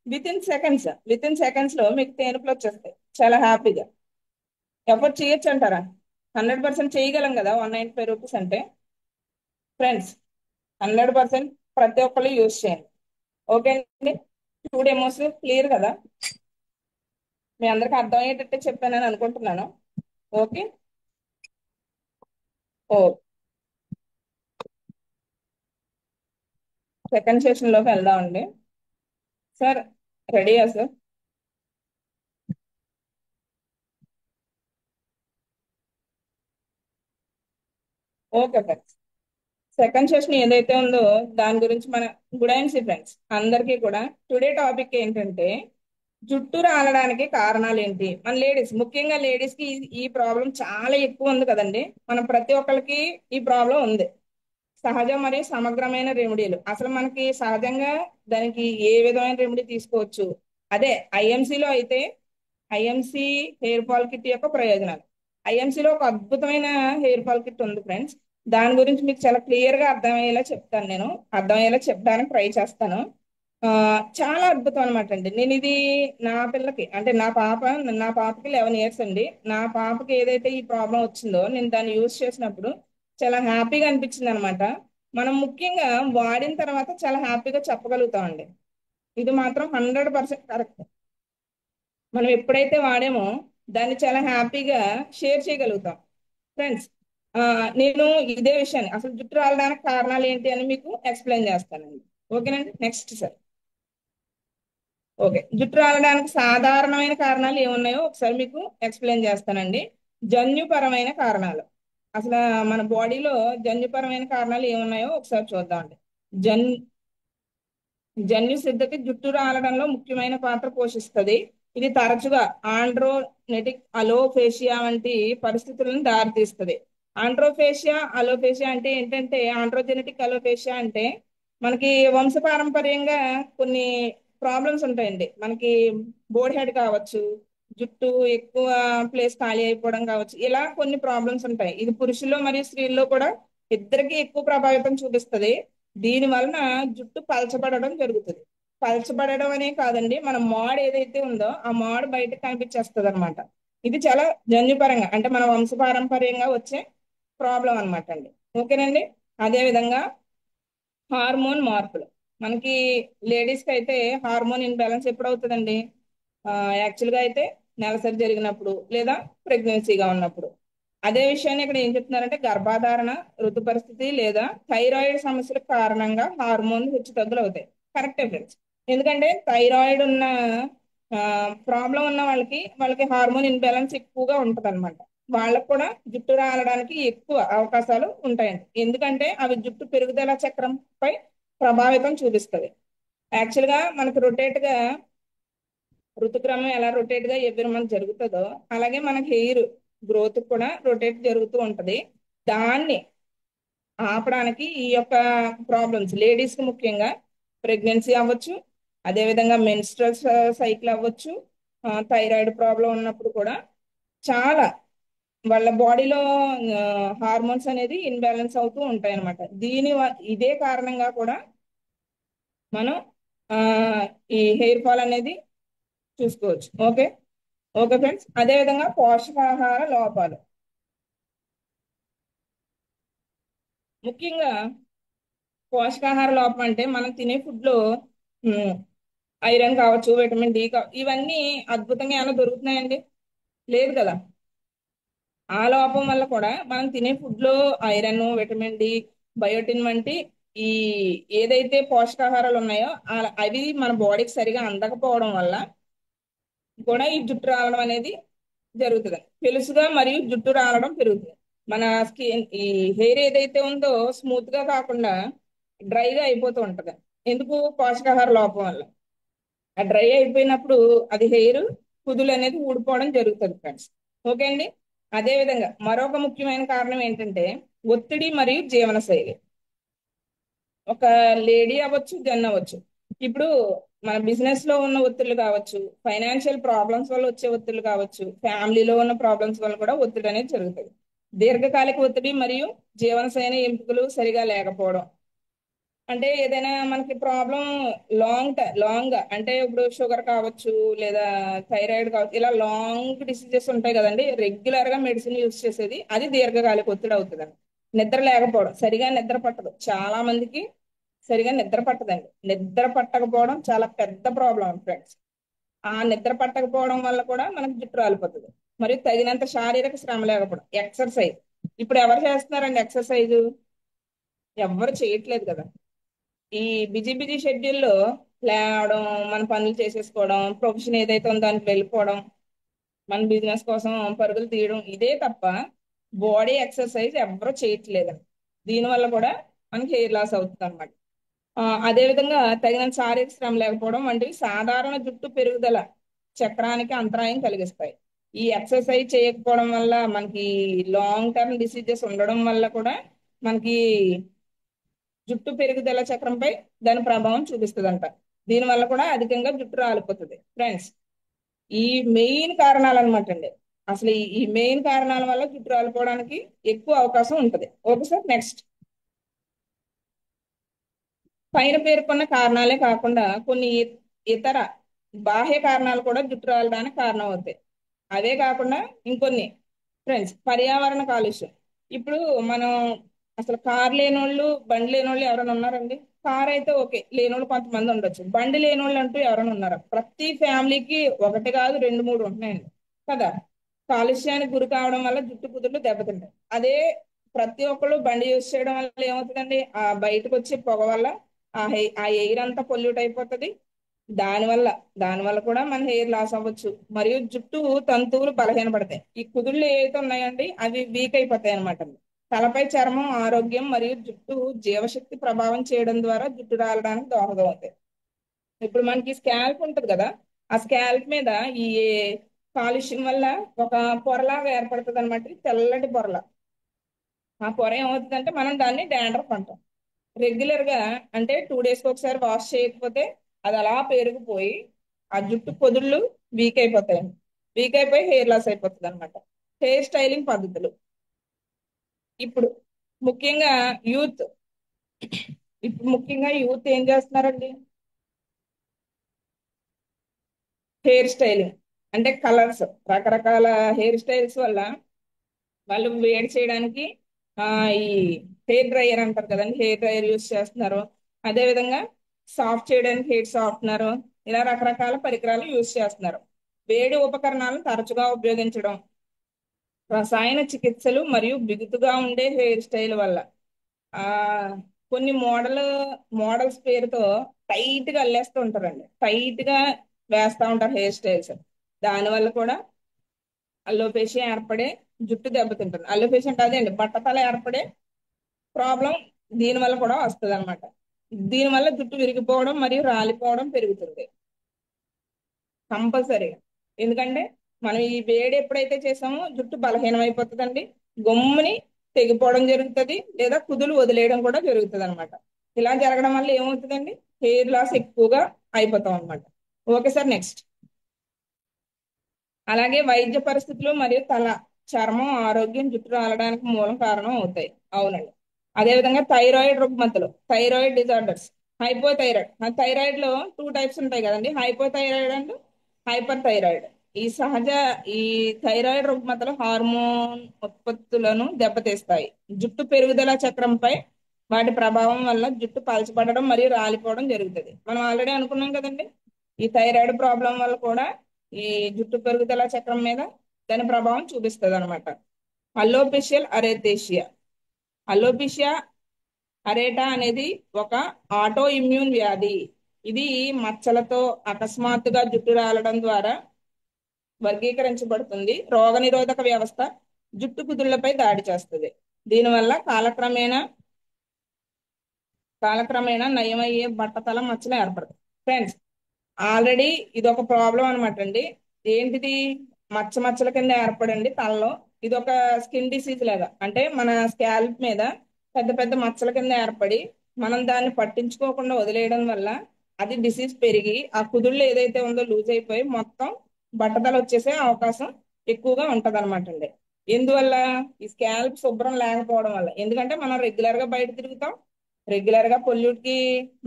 విత్ ఇన్ సెకండ్స్ లో మీకు తేనుపులు వచ్చేస్తాయి చాలా హ్యాపీగా. ఎఫర్ట్ చేయొచ్చు అంటారా? 100% చేయగలం కదా 195 రూపీస్ అంటే ఫ్రెండ్స్. 100% ప్రతి ఒక్కళ్ళు యూజ్ చేయండి. ఓకే అండి. 2 డెమోస్ క్లియర్ కదా, మీ అందరికి అర్థమయ్యేటట్టే చెప్పానని అనుకుంటున్నాను. ఓకే. ఓ సెకండ్ సెషన్ లోకి వెళ్దామండి. సార్ రెడీయా sir? Okay friends, second session ఏదైతే ఉందో దాని గురించి మన గుడ్ ఐన్స్ ఫ్రెండ్స్ అందరికీ కూడా టుడే టాపిక్ ఏంటంటే జుట్టు రాలడానికి కారణాలు ఏంటి. మన లేడీస్, ముఖ్యంగా లేడీస్ కి ఈ ప్రాబ్లం చాలా ఎక్కువ ఉంది కదండి. మనం ప్రతి ఒక్కరికి ఈ ప్రాబ్లం ఉంది. సహజ మరియు సమగ్రమైన రెమెడీలు, అసలు మనకి సహజంగా దానికి ఏ విధమైన రెమెడీ తీసుకోవచ్చు. అదే ఐఎంసీలో అయితే ఐఎంసీ హెయిర్ ఫాల్ కిట్ యొక్క ప్రయోజనాలు. ఐఎంసీలో ఒక అద్భుతమైన హెయిర్ ఫాల్ కిట్ ఉంది ఫ్రెండ్స్. దాని గురించి మీకు చాలా క్లియర్ గా అర్థమయ్యేలా చెప్తాను. నేను అర్థమయ్యేలా చెప్పడానికి ట్రై చేస్తాను. ఆ చాలా అద్భుతం అనమాట అండి. నేను ఇది నా పిల్లకి, అంటే నా పాపకి 11 ఇయర్స్ అండి. నా పాపకి ఏదైతే ఈ ప్రాబ్లం వచ్చిందో నేను దాన్ని యూజ్ చేసినప్పుడు చాలా హ్యాపీగా అనిపించింది అనమాట. మనం ముఖ్యంగా వాడిన తర్వాత చాలా హ్యాపీగా చెప్పగలుగుతాం అండి. ఇది మాత్రం 100% కరెక్ట్. మనం ఎప్పుడైతే వాడామో దాన్ని చాలా హ్యాపీగా షేర్ చేయగలుగుతాం. ఫ్రెండ్స్, నేను ఇదే విషయాన్ని అసలు జుట్టు రాలడానికి కారణాలు ఏంటి అని మీకు ఎక్స్ప్లెయిన్ చేస్తానండి. ఓకేనండి, నెక్స్ట్ సార్. ఓకే, జుట్టు రాలడానికి సాధారణమైన కారణాలు ఏమున్నాయో ఒకసారి మీకు ఎక్స్ప్లెయిన్ చేస్తానండి. జన్యుపరమైన కారణాలు. అసలు మన బాడీలో జన్యుపరమైన కారణాలు ఏమున్నాయో ఒకసారి చూద్దామండి. జన్ జన్యు సిద్ధత జుట్టు రాలడంలో ముఖ్యమైన పాత్ర పోషిస్తుంది. ఇది తరచుగా ఆండ్రోనెటిక్ అలోఫేషియా వంటి పరిస్థితులను దారితీస్తుంది. ఆండ్రోఫేషియా అలోఫేషియా అంటే ఏంటంటే, ఆండ్రోజెనెటిక్ అలోఫేషియా అంటే మనకి వంశపారంపర్యంగా కొన్ని ప్రాబ్లమ్స్ ఉంటాయండి. మనకి బోడ్ హెడ్ కావచ్చు, జుట్టు ఎక్కువ ప్లేస్ ఖాళీ అయిపోవడం కావచ్చు, ఇలా కొన్ని ప్రాబ్లమ్స్ ఉంటాయి. ఇది పురుషుల్లో మరియు స్త్రీల్లో కూడా ఇద్దరికి ఎక్కువ ప్రభావితం చూపిస్తుంది. దీని వలన జుట్టు పలచబడడం జరుగుతుంది. పలచబడడం అనే కాదండి, మన మాడ్ ఏదైతే ఉందో ఆ మాడ్ బయటకు కనిపించేస్తుంది అనమాట. ఇది చాలా జన్యుపరంగా అంటే మన వంశపారంపర్యంగా వచ్చే ప్రాబ్లం అనమాట అండి. ఓకేనండి. అదే విధంగా హార్మోన్ మార్పులు. మనకి లేడీస్కి అయితే హార్మోన్ ఇన్బ్యాలెన్స్ ఎప్పుడు అవుతుందండి? యాక్చువల్గా అయితే నెలసరి జరిగినప్పుడు లేదా ప్రెగ్నెన్సీగా ఉన్నప్పుడు. అదే విషయాన్ని ఇక్కడ ఏం చెప్తున్నారంటే, గర్భాధారణ, ఋతు పరిస్థితి లేదా థైరాయిడ్ సమస్యల కారణంగా హార్మోన్ హెచ్చుతగ్గులు అవుతాయి. కరెక్టే ఫ్రెండ్స్. ఎందుకంటే థైరాయిడ్ ఉన్న ప్రాబ్లం ఉన్న వాళ్ళకి హార్మోన్ ఇన్బ్యాలెన్స్ ఎక్కువగా ఉంటది అనమాట. వాళ్ళకు కూడా జుట్టు రాలడానికి ఎక్కువ అవకాశాలు ఉంటాయండి. ఎందుకంటే అవి జుట్టు పెరుగుదల చక్రంపై ప్రభావితం చూపిస్తుంది. యాక్చువల్ గా మనకు రొటేట్ గా ఋతుక్రమం ఎలా రొటేట్ గా ఎవ్రీ మంత్ జరుగుతుందో, అలాగే మనకి హెయిర్ గ్రోత్ కూడా రొటేట్ జరుగుతూ ఉంటది. దాన్ని ఆపడానికి ఈ యొక్క ప్రాబ్లమ్స్ లేడీస్ కి ముఖ్యంగా ప్రెగ్నెన్సీ అవ్వచ్చు, అదేవిధంగా మెన్స్ట్రల్ సైకిల్ అవ్వచ్చు, థైరాయిడ్ ప్రాబ్లం ఉన్నప్పుడు కూడా చాలా వాళ్ళ బాడీలో హార్మోన్స్ అనేది ఇన్బ్యాలెన్స్ అవుతూ ఉంటాయి అనమాట. ఇదే కారణంగా కూడా మనం ఆ, ఈ హెయిర్ ఫాల్ అనేది చూసుకోవచ్చు. Okay, okay friends. అదే విధంగా పోషకాహార లోపాలు. ముఖ్యంగా పోషకాహార లోపం అంటే మనం తినే ఫుడ్ లో ఐరన్ కావచ్చు, విటమిన్ డి ఇవన్నీ అద్భుతంగా ఏమైనా దొరుకుతున్నాయండి? లేదు కదా. ఆ లోపం వల్ల కూడా మనం తినే ఫుడ్ లో ఐరన్, విటమిన్ డి, బయోటిన్ వంటి ఈ ఏదైతే పోషకాహారాలు ఉన్నాయో అవి మన బాడీకి సరిగా అందకపోవడం వల్ల కూడా ఈ జుట్టు రావడం అనేది జరుగుతుంది. పెలుసుగా మరియు జుట్టు రావడం పెరుగుతుంది. మన స్కిన్ ఈ హెయిర్ ఏదైతే ఉందో స్మూత్ గా కాకుండా డ్రైగా అయిపోతూ ఉంటది. ఎందుకు? పోషకాహార లోపం వల్ల. ఆ డ్రై అయిపోయినప్పుడు అది హెయిర్ కుదులు అనేది ఊడిపోవడం జరుగుతుంది ఫ్రెండ్స్. ఓకే అండి. అదే విధంగా మరొక ముఖ్యమైన కారణం ఏంటంటే ఒత్తిడి మరియు జీవనశైలి. ఒక లేడీ అవ్వచ్చు, జెన్ అవ్వచ్చు. ఇప్పుడు మన బిజినెస్ లో ఉన్న ఒత్తిళ్లు కావచ్చు, ఫైనాన్షియల్ ప్రాబ్లమ్స్ వల్ల వచ్చే ఒత్తిళ్లు కావచ్చు, ఫ్యామిలీలో ఉన్న ప్రాబ్లమ్స్ వల్ల కూడా ఒత్తిడి అనేది జరుగుతుంది. దీర్ఘకాలిక ఒత్తిడి మరియు జీవనశైలి ఎంపికలు సరిగా లేకపోవడం. అంటే ఏదైనా మనకి ప్రాబ్లం లాంగ్ అంటే ఇప్పుడు షుగర్ కావచ్చు లేదా థైరాయిడ్ కావచ్చు, ఇలా లాంగ్ డిసీజెస్ ఉంటాయి కదండి. రెగ్యులర్ గా మెడిసిన్ యూజ్ చేసేది అది దీర్ఘకాలిక ఒత్తిడి అవుతుందండి. నిద్ర లేకపోవడం, సరిగా నిద్ర పట్టదు చాలా మందికి. సరిగా నిద్ర పట్టదండి. నిద్ర పట్టకపోవడం చాలా పెద్ద ప్రాబ్లం ఫ్రెండ్స్. ఆ నిద్ర పట్టకపోవడం వల్ల కూడా మనకి జుట్టు రాలిపోతుంది. మరియు తగినంత శారీరక శ్రమ లేకపోవడం, ఎక్సర్సైజ్. ఇప్పుడు ఎవరు చేస్తున్నారండి ఎక్సర్సైజ్? ఎవరు చేయట్లేదు కదా. ఈ బిజీ బిజీ షెడ్యూల్లో లేవడం, మన పనులు చేసేసుకోవడం, ప్రొఫెషన్ ఏదైతే ఉందో దానికి వెళ్ళిపోవడం, మన బిజినెస్ కోసం పరుగులు తీయడం, ఇదే తప్ప బాడీ ఎక్సర్సైజ్ ఎవరు చేయట్లేదండి. దీనివల్ల కూడా మనకి హెయిర్ లాస్ అవుతుంది అనమాట. అదే విధంగా తగినంత శారీరక శ్రమ లేకపోవడం వంటివి సాధారణ జుట్టు పెరుగుదల చక్రానికి అంతరాయం కలిగిస్తాయి. ఈ ఎక్సర్సైజ్ చేయకపోవడం వల్ల మనకి లాంగ్ టర్మ్ డిసీజెస్ ఉండడం వల్ల కూడా మనకి జుట్టు పెరుగుదల చక్రంపై దాని ప్రభావం చూపిస్తుందంట. దీనివల్ల కూడా అధికంగా జుట్టు రాలిపోతుంది ఫ్రెండ్స్. ఈ మెయిన్ కారణాలు అనమాట అండి. అసలు ఈ మెయిన్ కారణాల వల్ల జుట్టు రాలిపోవడానికి ఎక్కువ అవకాశం ఉంటుంది. Okay sir, next. పైన పేర్కొన్న కారణాలే కాకుండా కొన్ని ఇతర బాహ్య కారణాలు కూడా జుట్టు రాలడానికి కారణం అవుతాయి. అవే కాకుండా ఇంకొన్ని ఫ్రెండ్స్, పర్యావరణ కాలుష్యం. ఇప్పుడు మనం అసలు కార్ లేనోళ్ళు బండి లేనోళ్ళు ఎవరైనా ఉన్నారండి? కార్ అయితే ఓకే, లేనోళ్ళు కొంతమంది ఉండొచ్చు. బండి లేనోళ్ళు అంటూ ఎవరైనా ఉన్నారా? ప్రతి ఫ్యామిలీకి ఒకటి కాదు, రెండు మూడు ఉంటున్నాయండి కదా. కాలుష్యానికి గురి కావడం వల్ల జుట్టు కుదుళ్ళు దెబ్బతింటాయి. అదే ప్రతి ఒక్కళ్ళు బండి యూజ్ చేయడం వల్ల ఏమవుతుందండి? ఆ బయటకు వచ్చే పొగ వల్ల ఆ ఎయిర్ అంతా పొల్యూట్ అయిపోతుంది. దానివల్ల దానివల్ల కూడా మన హెయిర్ లాస్ అవ్వచ్చు, మరియు జుట్టు తంతువులు బలహీనపడతాయి. ఈ కుదుళ్ళు ఏవైతే ఉన్నాయండి అవి వీక్ అయిపోతాయి అనమాట. తలపై చర్మం ఆరోగ్యం మరియు జుట్టు జీవశక్తి ప్రభావం చేయడం ద్వారా జుట్టు రాలడానికి దోహదం అవుతాయి. ఇప్పుడు మనకి స్కాల్ప్ ఉంటది కదా, ఆ స్కాల్ప్ మీద ఈ కాలుష్యం వల్ల ఒక పొరలాగా ఏర్పడుతుంది అనమాట, తెల్లటి పొరల. ఆ పొర ఏమవుతుందంటే మనం దాన్ని డాండ్రఫ్ అంటాం. రెగ్యులర్ గా అంటే 2 డేస్ ఒకసారి వాష్ చేయకపోతే అది అలా పెరిగిపోయి ఆ జుట్టు పొదుళ్ళు వీక్ అయిపోతాయి. వీక్ అయిపోయి హెయిర్ లాస్ అయిపోతుంది అనమాట. హెయిర్ స్టైలింగ్ పద్ధతులు ఇప్పుడు ముఖ్యంగా యూత్ ఇప్పుడు ముఖ్యంగా యూత్ ఏం చేస్తున్నారండి? హెయిర్ స్టైలింగ్ అంటే కలర్స్, రకరకాల హెయిర్ స్టైల్స్ వల్ల వాళ్ళు వేడి చేయడానికి ఆ ఈ హెయిర్ డ్రైయర్ అంటారు కదండి, హెయిర్ డ్రైయర్ యూస్ చేస్తున్నారు. అదే విధంగా సాఫ్ట్ చేయడానికి హెయిర్ సాఫ్ట్నర్, ఇలా రకరకాల పరికరాలు యూస్ చేస్తున్నారు. వేడి ఉపకరణాలను తరచుగా ఉపయోగించడం, రసాయన చికిత్సలు మరియు బిగుతుగా ఉండే హెయిర్ స్టైల్ వల్ల ఆ కొన్ని మోడల్స్ పేరుతో టైట్ గా అల్లేస్తూ ఉంటారండి, టైట్ గా వేస్తా ఉంటారు హెయిర్ స్టైల్స్. దానివల్ల కూడా అల్లోపేషియా ఏర్పడే జుట్టు దెబ్బతింటుంది. అల్లోపేషియా అంటే అదే అండి, బట్టతల ఏర్పడే ప్రాబ్లం దీని వల్ల కూడా వస్తుంది అనమాట. దీనివల్ల జుట్టు విరిగిపోవడం మరియు రాలిపోవడం పెరుగుతుంది కంపల్సరీగా. ఎందుకంటే మనం ఈ వేడి ఎప్పుడైతే చేసామో జుట్టు బలహీనం అయిపోతుందండి, గమ్ముని తెగిపోవడం జరుగుతుంది, లేదా కుదులు వదిలేయడం కూడా జరుగుతుంది అనమాట. ఇలా జరగడం వల్ల ఏమవుతుందండి? హెయిర్ లాస్ ఎక్కువగా అయిపోతాం అనమాట. Okay sir, next. అలాగే వైద్య పరిస్థితులు మరియు చర్మం ఆరోగ్యం జుట్టు రాలడానికి మూలం కారణం అవుతాయి. అవునండి. అదేవిధంగా థైరాయిడ్ రుగ్మతలు, థైరాయిడ్ డిజార్డర్స్, హైపోథైరాయిడ్. థైరాయిడ్ లో 2 టైప్స్ ఉంటాయి కదండి, హైపోథైరాయిడ్ అండ్ హైపర్ థైరాయిడ్. ఈ సహజ ఈ థైరాయిడ్ రుగ్మతలు హార్మోన్ ఉత్పత్తులను దెబ్బతీస్తాయి. జుట్టు పెరుగుదల చక్రంపై వాటి ప్రభావం వల్ల జుట్టు పలచబడడం మరియు రాలిపోవడం జరుగుతుంది. మనం ఆల్రెడీ అనుకున్నాం కదండి, ఈ థైరాయిడ్ ప్రాబ్లం వల్ల కూడా ఈ జుట్టు పెరుగుదల చక్రం మీద దాని ప్రభావం చూపిస్తుంది అనమాట. అలోపెషియల్ అరేతేషియా, అలోపెషియా అరేటా అనేది ఒక ఆటో ఇమ్యూన్ వ్యాధి. ఇది మచ్చలతో అకస్మాత్తుగా జుట్టు రాలడం ద్వారా వర్గీకరించబడుతుంది. రోగనిరోధక వ్యవస్థ జుట్టు కుదుళ్లపై దాడి చేస్తుంది. దీనివల్ల కాలక్రమేణా నయమయ్యే బట్టతల మచ్చలు ఏర్పడతాయి. ఫ్రెండ్స్, ఆల్రెడీ ఇది ఒక ప్రాబ్లం అనమాట అండి. ఏంటిది? మచ్చల కింద ఏర్పడండి తలలో. ఇది ఒక స్కిన్ డిసీజ్ లాగా, అంటే మన స్కాల్ప్ మీద పెద్ద పెద్ద మచ్చల కింద ఏర్పడి మనం దాన్ని పట్టించుకోకుండా వదిలేయడం వల్ల అది డిసీజ్ పెరిగి ఆ కుదుళ్ళు ఏదైతే ఉందో లూజ్ అయిపోయి మొత్తం బట్టతల వచ్చేసే అవకాశం ఎక్కువగా ఉంటది అనమాట అండి. ఎందువల్ల? ఈ స్కాల్ప్ శుభ్రం లేకపోవడం వల్ల. ఎందుకంటే మనం రెగ్యులర్ గా బయట తిరుగుతాం, రెగ్యులర్ గా పొల్యూట్ కి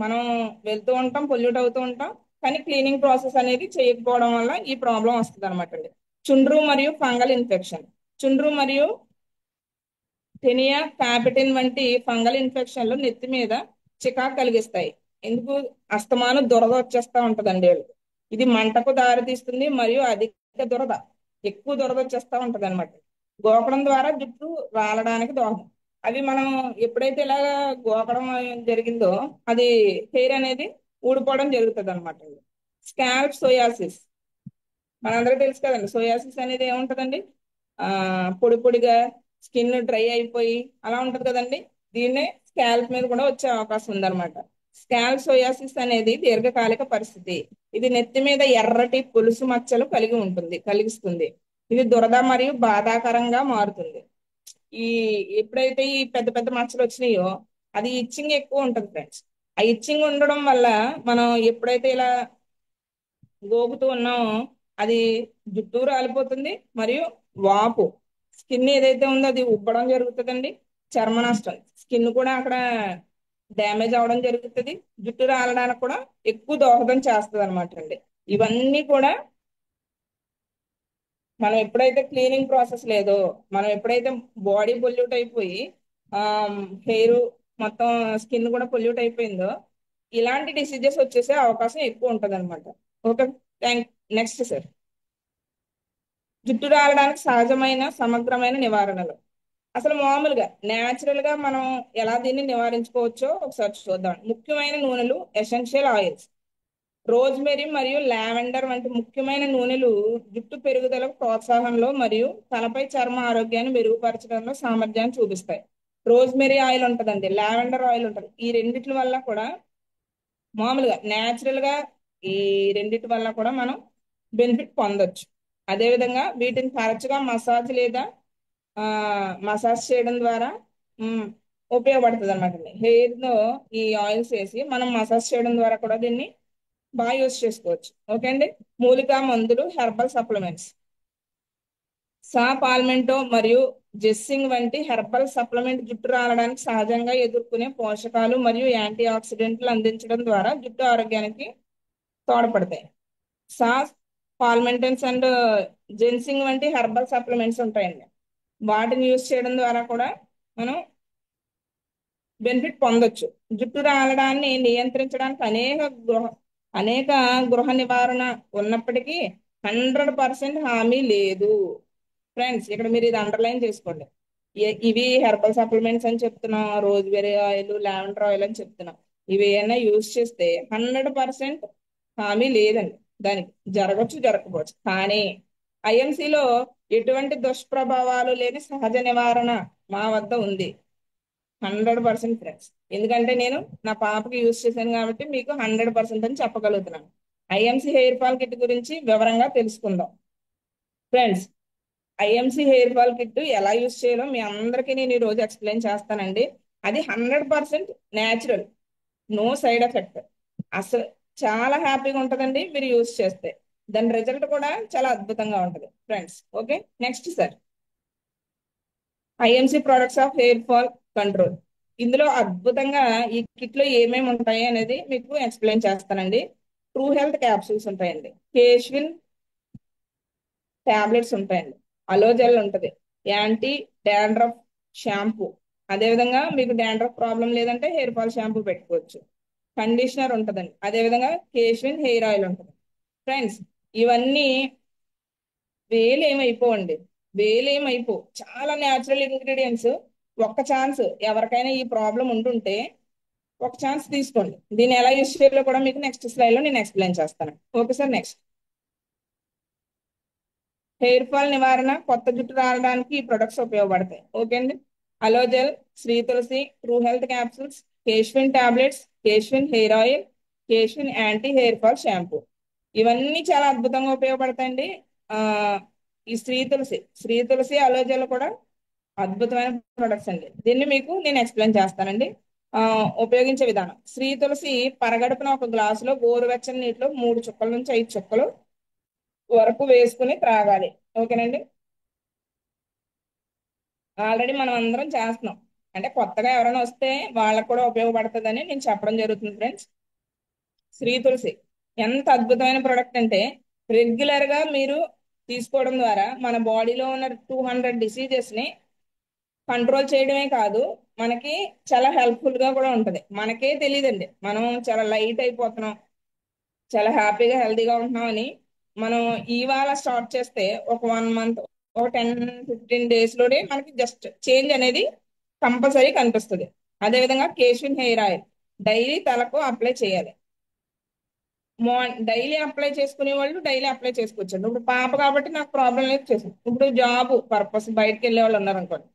మనం వెళ్తూ ఉంటాం, పొల్యూట్ అవుతూ ఉంటాం, కానీ క్లీనింగ్ ప్రాసెస్ అనేది చేయకపోవడం వల్ల ఈ ప్రాబ్లం వస్తుంది అనమాట అండి. చుండ్రు మరియు ఫంగల్ ఇన్ఫెక్షన్, చుండ్రు మరియు టెనియా క్యాపిటిన్ వంటి ఫంగల్ ఇన్ఫెక్షన్లు నెత్తి మీద చికాకు కలిగిస్తాయి. ఎందుకు? అస్తమానం దురద వచ్చేస్తా ఉంటదండి వీళ్ళకి. ఇది మంటకు దారితీస్తుంది మరియు అధిక దురద, ఎక్కువ దురద వచ్చేస్తా ఉంటది అనమాట. గోకడం ద్వారా జుట్టు రాలడానికి దోహదం. అవి మనం ఎప్పుడైతే ఇలా గోకడం జరిగిందో అది హెయిర్ అనేది ఊడిపోవడం జరుగుతుంది అనమాట. స్కాల్ప్ సోయాసిస్, మనందరికీ తెలుసు కదండి, సోయాసిస్ అనేది ఏముంటదండి? ఆ పొడి పొడిగా స్కిన్ డ్రై అయిపోయి అలా ఉంటది కదండి. దీన్నే స్కాల్ప్ మీద కూడా వచ్చే అవకాశం ఉందన్నమాట. స్కాల్ప్ సోయాసిస్ అనేది దీర్ఘకాలిక పరిస్థితి. ఇది నెత్తి మీద ఎర్రటి పులుసు మచ్చలు కలిగిస్తుంది. ఇది దురద మరియు బాధాకరంగా మారుతుంది. ఈ ఎప్పుడైతే ఈ పెద్ద పెద్ద మచ్చలు వచ్చినాయో అది ఇచ్చింగ్ ఎక్కువ ఉంటుంది ఫ్రెండ్స్. ఆ ఇచ్చింగ్ ఉండడం వల్ల మనం ఎప్పుడైతే ఇలా గోకుతూ ఉన్నామో అది జుట్టు రాలిపోతుంది, మరియు వాపు, స్కిన్ ఏదైతే ఉందో అది ఉబ్బడం జరుగుతుందండి. చర్మ నష్టం, స్కిన్ కూడా అక్కడ డ్యామేజ్ అవడం జరుగుతుంది. జుట్టు రాలడానికి కూడా ఎక్కువ దోహదం చేస్తుంది అనమాట అండి. ఇవన్నీ కూడా మనం ఎప్పుడైతే క్లీనింగ్ ప్రాసెస్ లేదో, మనం ఎప్పుడైతే బాడీ పొల్యూట్ అయిపోయి హెయిర్ మొత్తం స్కిన్ కూడా పొల్యూట్ అయిపోయిందో ఇలాంటి డిసీజెస్ వచ్చేసే అవకాశం ఎక్కువ ఉంటుంది అనమాట. ఓకే. Thank next sir. జుట్టు రాలడానికి సహజమైన సమగ్రమైన నివారణలు. అసలు మామూలుగా న్యాచురల్ గా మనం ఎలా దీన్ని నివారించుకోవచ్చో ఒకసారి చూద్దాం. ముఖ్యమైన నూనెలు, ఎసెన్షియల్ ఆయిల్స్. రోజ్మెరీ మరియు లావెండర్ వంటి ముఖ్యమైన నూనెలు జుట్టు పెరుగుదలకు ప్రోత్సాహంలో మరియు తలపై చర్మ ఆరోగ్యాన్ని మెరుగుపరచడంలో సామర్థ్యాన్ని చూపిస్తాయి. రోజ్మెరీ ఆయిల్ ఉంటుందండి, లావెండర్ ఆయిల్ ఉంటుంది. ఈ రెండిటి వల్ల కూడా మామూలుగా న్యాచురల్ గా ఈ రెండిటి వల్ల కూడా మనం బెనిఫిట్ పొందొచ్చు. అదేవిధంగా వీటిని తరచుగా మసాజ్ లేదా ఆ మసాజ్ చేయడం ద్వారా ఉమ్, ఉపయోగపడుతుంది అనమాట. హెయిర్ లో ఈ ఆయిల్స్ వేసి మనం మసాజ్ చేయడం ద్వారా కూడా దీన్ని బాగా యూస్ చేసుకోవచ్చు. ఓకే అండి. మూలికా మందులు, హెర్బల్ సప్లిమెంట్స్. పాల్మెంటో మరియు జెస్సింగ్ వంటి హెర్బల్ సప్లిమెంట్ జుట్టు రాలడానికి సహజంగా ఎదుర్కొనే పోషకాలు మరియు యాంటీ ఆక్సిడెంట్లు అందించడం ద్వారా జుట్టు ఆరోగ్యానికి తోడ్పడతాయి. సాస్ పాల్మెంటన్స్ అండ్ జెన్సింగ్ వంటి హెర్బల్ సప్లిమెంట్స్ ఉంటాయండి. వాటిని యూస్ చేయడం ద్వారా కూడా మనం బెనిఫిట్ పొందొచ్చు. జుట్టు రాలడాన్ని నియంత్రించడానికి అనేక గృహ నివారణ ఉన్నప్పటికీ 100% హామీ లేదు. ఫ్రెండ్స్, ఇక్కడ మీరు ఇది అండర్లైన్ చేసుకోండి. ఇవి హెర్బల్ సప్లిమెంట్స్ అని చెప్తున్నాం, రోజ్బెరీ ఆయిల్, లావెండర్ ఆయిల్ అని చెప్తున్నాం. ఇవి ఏమైనా యూజ్ చేస్తే 100% హామీ లేదండి. దానికి జరగచ్చు, జరగకపోవచ్చు. కానీ ఐఎంసీలో ఎటువంటి దుష్ప్రభావాలు లేని సహజ నివారణ మా వద్ద ఉంది. 100% ఫ్రెండ్స్. ఎందుకంటే నేను నా పాపకి యూజ్ చేశాను కాబట్టి మీకు 100% అని చెప్పగలుగుతున్నాను. ఐఎంసీ హెయిర్ ఫాల్ కిట్ గురించి వివరంగా తెలుసుకుందాం. Friends, IMC hair fall kit ఎలా యూజ్ చేయాలో మీ అందరికీ నేను ఈ రోజు ఎక్స్ప్లెయిన్ చేస్తానండి. అది 100% న్యాచురల్, నో సైడ్ ఎఫెక్ట్. అసలు చాలా హ్యాపీగా ఉంటుందండి మీరు యూజ్ చేస్తే. దాని రిజల్ట్ కూడా చాలా అద్భుతంగా ఉంటుంది friends. Okay, next sir. IMC products of hair fall control. ఇందులో అద్భుతంగా ఈ కిట్ లో ఏమేమి ఉంటాయి అనేది మీకు ఎక్స్ప్లెయిన్ చేస్తానండి. ట్రూ హెల్త్ క్యాప్సూల్స్ ఉంటాయండి, కేష్విన్ టాబ్లెట్స్ ఉంటాయండి, అలోజెల్ ఉంటుంది, యాంటీ డాండ్రఫ్ షాంపూ. అదేవిధంగా మీకు డాండ్రఫ్ ప్రాబ్లం లేదంటే హెయిర్ ఫాల్ షాంపూ పెట్టుకోవచ్చు. కండిషనర్ ఉంటుందండి, అదేవిధంగా కేష్విన్ హెయిర్ ఆయిల్ ఉంటుంది. ఫ్రెండ్స్, ఇవన్నీ వేలేమైపోవండి, వేలేమైపో, చాలా న్యాచురల్ ఇంగ్రీడియంట్స్. ఒక్క ఛాన్స్, ఎవరికైనా ఈ ప్రాబ్లం ఉంటుంటే ఒక ఛాన్స్ తీసుకోండి. దీన్ని ఎలా యూస్ చేయాలో కూడా మీకు నెక్స్ట్ స్లైడ్ లో నేను ఎక్స్ప్లెయిన్ చేస్తాను. Okay sir. Next, hair fall నివారణ, కొత్త జుట్టు రావడానికి ఈ ప్రొడక్ట్స్ ఉపయోగపడతాయి. ఓకే అండి. Aloe gel, Shri Tulsi, true health capsules, Keshwin tablets, Keshwin hair oil, Keshwin anti hair fall shampoo. ఇవన్నీ చాలా అద్భుతంగా ఉపయోగపడతాయండి. ఆ ఈ శ్రీ తులసి అలోజెల్ కూడా అద్భుతమైన ప్రొడక్ట్స్ అండి. దీన్ని మీకు నేను ఎక్స్ప్లెయిన్ చేస్తానండి. ఉపయోగించే విధానం. శ్రీ తులసి పరగడుపున ఒక గ్లాసులో గోరువెచ్చని నీటిలో 3 చుక్కల నుంచి 5 చుక్కలు వరకు వేసుకుని త్రాగాలి. ఓకేనండి. ఆల్రెడీ మనం అందరం చేస్తున్నాం, అంటే కొత్తగా ఎవరైనా వస్తే వాళ్ళకు కూడా ఉపయోగపడుతుందని నేను చెప్పడం జరుగుతుంది ఫ్రెండ్స్. శ్రీ తులసి ఎంత అద్భుతమైన ప్రోడక్ట్ అంటే, రెగ్యులర్ గా మీరు తీసుకోవడం ద్వారా మన బాడీలో ఉన్న 200 డిసీజెస్ ని కంట్రోల్ చేయడమే కాదు, మనకి చాలా హెల్ప్ఫుల్ గా కూడా ఉంటది. మనకే తెలియదండి, మనం చాలా లైట్ అయిపోతున్నాం, చాలా హ్యాపీగా హెల్తీగా ఉంటున్నాం అని మనం ఇవాళ స్టార్ట్ చేస్తే ఒక 1 మంత్, ఒక 10-15 డేస్ లోనే మనకి జస్ట్ చేంజ్ అనేది కంపల్సరీ కనిపిస్తుంది. అదేవిధంగా కేష్విన్ హెయిర్ ఆయిల్ డైలీ తలకు అప్లై చేయాలి. డైలీ అప్లై చేసుకునే వాళ్ళు డైలీ అప్లై చేసుకోవచ్చు. ఇప్పుడు పాప కాబట్టి నాకు ప్రాబ్లం లేదు చేసాను. ఇప్పుడు జాబ్ పర్పస్ బయటకు వెళ్ళే వాళ్ళు ఉన్నారు అనుకోండి,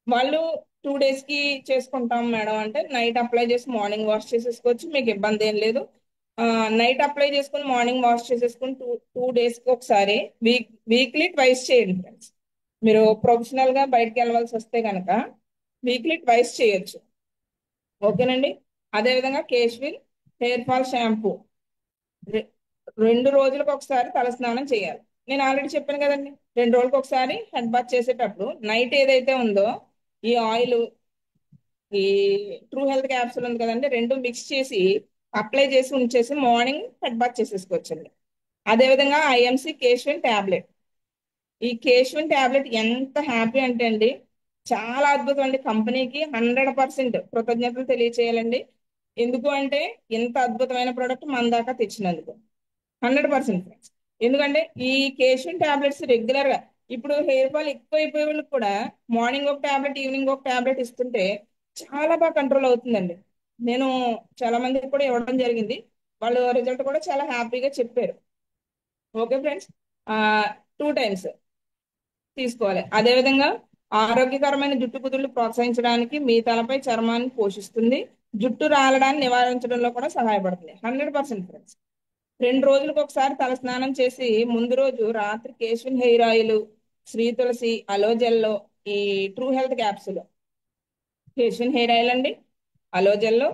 వాళ్ళు 2 డేస్ కి చేసుకుంటాం మేడం అంటే నైట్ అప్లై చేసి మార్నింగ్ వాష్ చేసేసుకోవచ్చు, మీకు ఇబ్బంది ఏం లేదు. నైట్ అప్లై చేసుకుని మార్నింగ్ వాష్ చేసేసుకుని టూ టూ డేస్ కి ఒకసారి, వీక్లీ ట్వైస్ చేయండి ఫ్రెండ్స్. మీరు ప్రొఫెషనల్ గా బయటకు వెళ్ళవలసి వస్తే కనుక వీక్లీ ట్వైస్ చేయొచ్చు. ఓకేనండి. అదేవిధంగా కేష్విన్ హెయిర్ ఫాల్ షాంపూ 2 రోజులకు ఒకసారి తల స్నానం చేయాలి. నేను ఆల్రెడీ చెప్పాను కదండి, 2 రోజులకు ఒకసారి హెడ్ బాత్ చేసేటప్పుడు నైట్ ఏదైతే ఉందో ఈ ఆయిల్, ఈ ట్రూ హెల్త్ క్యాప్సూల్ ఉంది కదండి, రెండు మిక్స్ చేసి అప్లై చేసి ఉంచేసి మార్నింగ్ హెడ్ బాత్ చేసేసుకోవచ్చండి. అదేవిధంగా ఐఎంసి కేష్విన్ టాబ్లెట్. ఈ కేష్విన్ టాబ్లెట్ ఎంత హ్యాపీ అంటే అండి, చాలా అద్భుతం అండి. కంపెనీకి 100% కృతజ్ఞతలు తెలియచేయాలండి. ఎందుకు అంటే ఇంత అద్భుతమైన ప్రోడక్ట్ మన దాకా తెచ్చినందుకు 100% ఫ్రెండ్స్. ఎందుకంటే ఈ కేషన్ టాబ్లెట్స్ రెగ్యులర్ గా ఇప్పుడు హెయిర్ ఫాల్ ఎక్కువ అయిపోయే వాళ్ళకి కూడా మార్నింగ్ ఒక టాబ్లెట్, ఈవినింగ్ ఒక టాబ్లెట్ ఇస్తుంటే చాలా బాగా కంట్రోల్ అవుతుందండి. నేను చాలా మందికి కూడా ఇవ్వడం జరిగింది. వాళ్ళు రిజల్ట్ కూడా చాలా హ్యాపీగా చెప్పారు. ఓకే ఫ్రెండ్స్, 2 టైమ్స్ తీసుకోవాలి. అదేవిధంగా ఆరోగ్యకరమైన జుట్టు కుదుళ్ళు ప్రోత్సహించడానికి, మీ తలపై చర్మాన్ని పోషిస్తుంది, జుట్టు రాలడాన్ని నివారించడంలో కూడా సహాయపడుతుంది. 100% ఫ్రెండ్స్. 2 రోజులకు ఒకసారి తల స్నానం చేసి ముందు రోజు రాత్రి కేశిన్ హెయిర్ ఆయిల్, శ్రీ తులసి, అలోజెల్లో ఈ true health capsule, Keshwin hair oil అండి, అలోజెల్లో,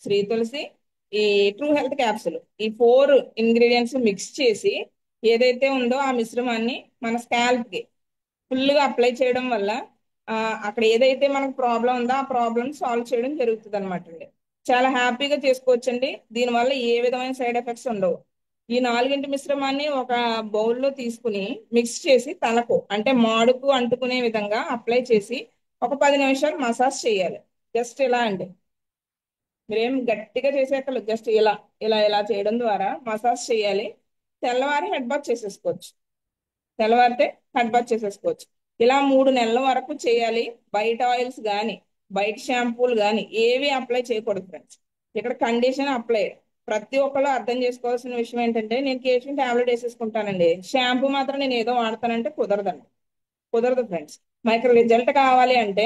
శ్రీ తులసి, ఈ ట్రూ హెల్త్ క్యాప్సూల్, ఈ 4 ఇంగ్రీడియంట్స్ మిక్స్ చేసి ఏదైతే ఉందో ఆ మిశ్రమాన్ని మన స్కాల్ప్ కి ఫుల్ గా అప్లై చేయడం వల్ల ఆ, అక్కడ ఏదైతే మనకు ప్రాబ్లం ఉందో ఆ ప్రాబ్లం సాల్వ్ చేయడం జరుగుతుంది అనమాట అండి. చాలా హ్యాపీగా చేసుకోవచ్చండి. దీనివల్ల ఏ విధమైన సైడ్ ఎఫెక్ట్స్ ఉండవు. ఈ 4 మిశ్రమాన్ని ఒక బౌల్లో తీసుకుని మిక్స్ చేసి తలకు అంటే మాడుకు అంటుకునే విధంగా అప్లై చేసి ఒక 10 నిమిషాలు మసాజ్ చేయాలి. జస్ట్ ఇలా అండి, మీరేం గట్టిగా చేసేక్కర్లేదు. జస్ట్ ఇలా ఇలా ఇలా చేయడం ద్వారా మసాజ్ చేయాలి. తెల్లవారి హెడ్ బాత్ చేసేసుకోవచ్చు. తెల్లవారితే హెడ్ బాత్ చేసేసుకోవచ్చు. ఇలా 3 నెలల వరకు చేయాలి. బయట ఆయిల్స్ కానీ బయట షాంపూలు కానీ ఏవి అప్లై చేయకూడదు ఫ్రెండ్స్. ఇక్కడ కండిషన్ అప్లై. ప్రతి ఒక్కళ్ళు అర్థం చేసుకోవాల్సిన విషయం ఏంటంటే, నేను కేషన్ టాబ్లెట్ వేసేసుకుంటానండి, షాంపూ మాత్రం నేను ఏదో వాడతానంటే కుదరదండి. కుదరదు ఫ్రెండ్స్. మనకి రిజల్ట్ కావాలి అంటే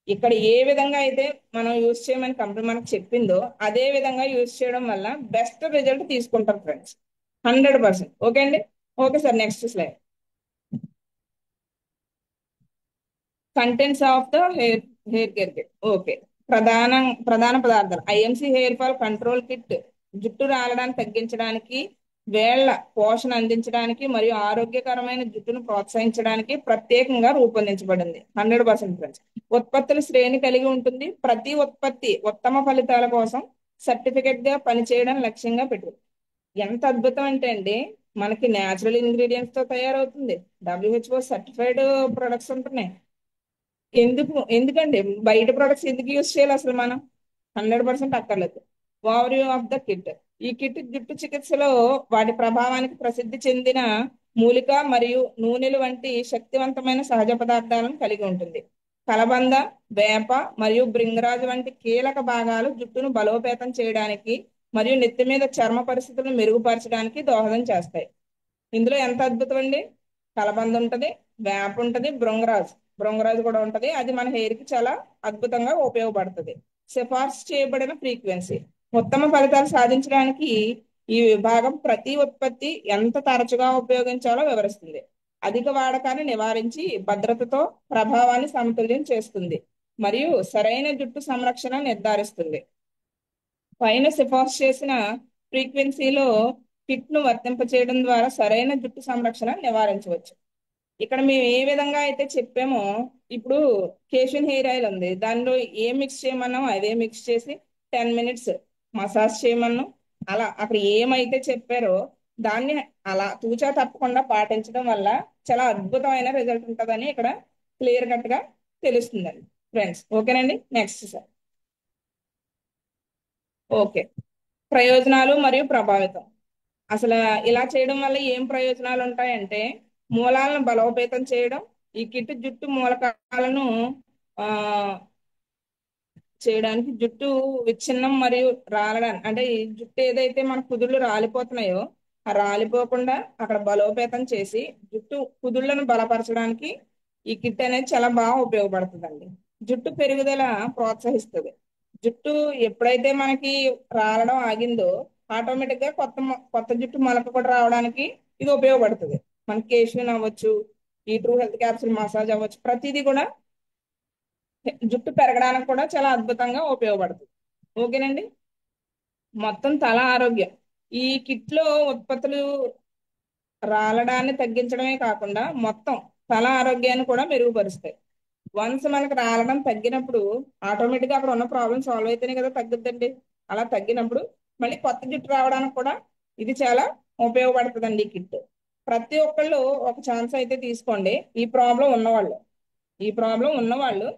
ఇక్కడ ఏ విధంగా అయితే మనం యూజ్ చేయమని కంపెనీ మనకు చెప్పిందో అదే విధంగా యూజ్ చేయడం వల్ల బెస్ట్ రిజల్ట్ తీసుకుంటాం ఫ్రెండ్స్. 100%. ఓకే అండి. Okay sir, next slide. Contents of the hair care kit. Okay. ప్రధాన ప్రధాన పదార్థాలు: IMC hair fall control kit జుట్టు రాలడాన్ని తగ్గించడానికి, వేళ్ల పోషణ అందించడానికి మరియు ఆరోగ్యకరమైన జుట్టును ప్రోత్సహించడానికి ప్రత్యేకంగా రూపొందించబడింది. 100% ఫ్రెండ్స్. ఉత్పత్తుల శ్రేణి కలిగి ఉంటుంది. ప్రతి ఉత్పత్తి ఉత్తమ ఫలితాల కోసం సర్టిఫికెట్ గా పనిచేయడం లక్ష్యంగా పెట్టింది. ఎంత అద్భుతం అంటే అండి, మనకి న్యాచురల్ ఇంగ్రీడియంట్స్ తో తయారవుతుంది. WHO సర్టిఫైడ్ ప్రొడక్ట్స్ ఉంటున్నాయి. ఎందుకండి బయట ప్రొడక్ట్స్ ఎందుకు యూజ్ చేయాలి అసలు మనం? 100% అక్కర్లేదు. Over of the kit. ఈ కిట్ జుట్టు చికిత్సలో వాటి ప్రభావానికి ప్రసిద్ధి చెందిన మూలిక మరియు నూనెలు వంటి శక్తివంతమైన సహజ పదార్థాలను కలిగి ఉంటుంది. కలబంద, వేప మరియు భృంగరాజు వంటి కీలక భాగాలు జుట్టును బలోపేతం చేయడానికి మరియు నెత్తి మీద చర్మ పరిస్థితులను మెరుగుపరచడానికి దోహదం చేస్తాయి. ఇందులో ఎంత అద్భుతం అండి! కలబంద ఉంటది, వేప ఉంటది, భృంగరాజు కూడా ఉంటది. అది మన హెయిర్ కి చాలా అద్భుతంగా ఉపయోగపడుతుంది. సిఫార్సు చేయబడిన ఫ్రీక్వెన్సీ. ఉత్తమ ఫలితాలు సాధించడానికి ఈ విభాగం ప్రతి ఉత్పత్తి ఎంత తరచుగా ఉపయోగించాలో వివరిస్తుంది. అధిక వాడకాన్ని నివారించి భద్రతతో ప్రభావాన్ని సమతుల్యం చేస్తుంది మరియు సరైన జుట్టు సంరక్షణ నిర్ధారిస్తుంది. పైన సిఫార్సు చేసిన ఫ్రీక్వెన్సీలో కిట్ ను వర్తింపచేయడం ద్వారా సరైన జుట్టు సంరక్షణ నివారించవచ్చు. ఇక్కడ మేము ఏ విధంగా అయితే చెప్పామో, ఇప్పుడు కేశిన్ హెయిర్ ఆయిల్ ఉంది, దానిలో ఏం మిక్స్ చేయమన్నాం అదే మిక్స్ చేసి 10 మినిట్స్ మసాజ్ చేయమన్నాం. అలా అక్కడ ఏమైతే చెప్పారో దాన్ని అలా తూచా తప్పకుండా పాటించడం వల్ల చాలా అద్భుతమైన రిజల్ట్ ఉంటుందని ఇక్కడ క్లియర్ కట్ గా తెలుస్తుందండి ఫ్రెండ్స్. ఓకేనండి. Next sir. ఓకే. ప్రయోజనాలు మరియు ప్రభావితం. అసలు ఇలా చేయడం వల్ల ఏం ప్రయోజనాలు ఉంటాయంటే, మూలాలను బలోపేతం చేయడం. ఈ కిట్ జుట్టు మూలకాలను ఆ చేయడానికి, జుట్టు విచ్ఛిన్నం మరియు రాలడానికి అంటే ఈ జుట్టు ఏదైతే మన కుదుళ్ళు రాలిపోతున్నాయో ఆ రాలిపోకుండా అక్కడ బలోపేతం చేసి జుట్టు కుదుళ్ళను బలపరచడానికి ఈ కిట్ అనేది చాలా బాగా ఉపయోగపడుతుందండి. జుట్టు పెరుగుదల ప్రోత్సహిస్తుంది. జుట్టు ఎప్పుడైతే మనకి రాలడం ఆగిందో ఆటోమేటిక్ గా కొత్త జుట్టు మొలక కూడా రావడానికి ఇది ఉపయోగపడుతుంది. మన కేశిన్ అవ్వచ్చు, ఈ ట్రూ హెల్త్ క్యాప్సూల్ మసాజ్ అవ్వచ్చు, ప్రతిదీ కూడా జుట్టు పెరగడానికి కూడా చాలా అద్భుతంగా ఉపయోగపడుతుంది. ఓకేనండి. మొత్తం తల ఆరోగ్యం. ఈ కిట్ లో ఉత్పత్తులు రాలడాన్ని తగ్గించడమే కాకుండా మొత్తం తల ఆరోగ్యాన్ని కూడా మెరుగుపరుస్తాయి. వన్స్ మనకు రాలడం తగ్గినప్పుడు ఆటోమేటిక్ గా అక్కడ ఉన్న ప్రాబ్లం సాల్వ్ అయితేనే కదా తగ్గుద్దండి. అలా తగ్గినప్పుడు మళ్ళీ కొత్త జుట్టు రావడానికి కూడా ఇది చాలా ఉపయోగపడుతుందండి ఈ కిట్. ప్రతి ఒక్కళ్ళు ఒక ఛాన్స్ అయితే తీసుకోండి, ఈ ప్రాబ్లం ఉన్నవాళ్ళు. ఈ ప్రాబ్లం ఉన్నవాళ్ళు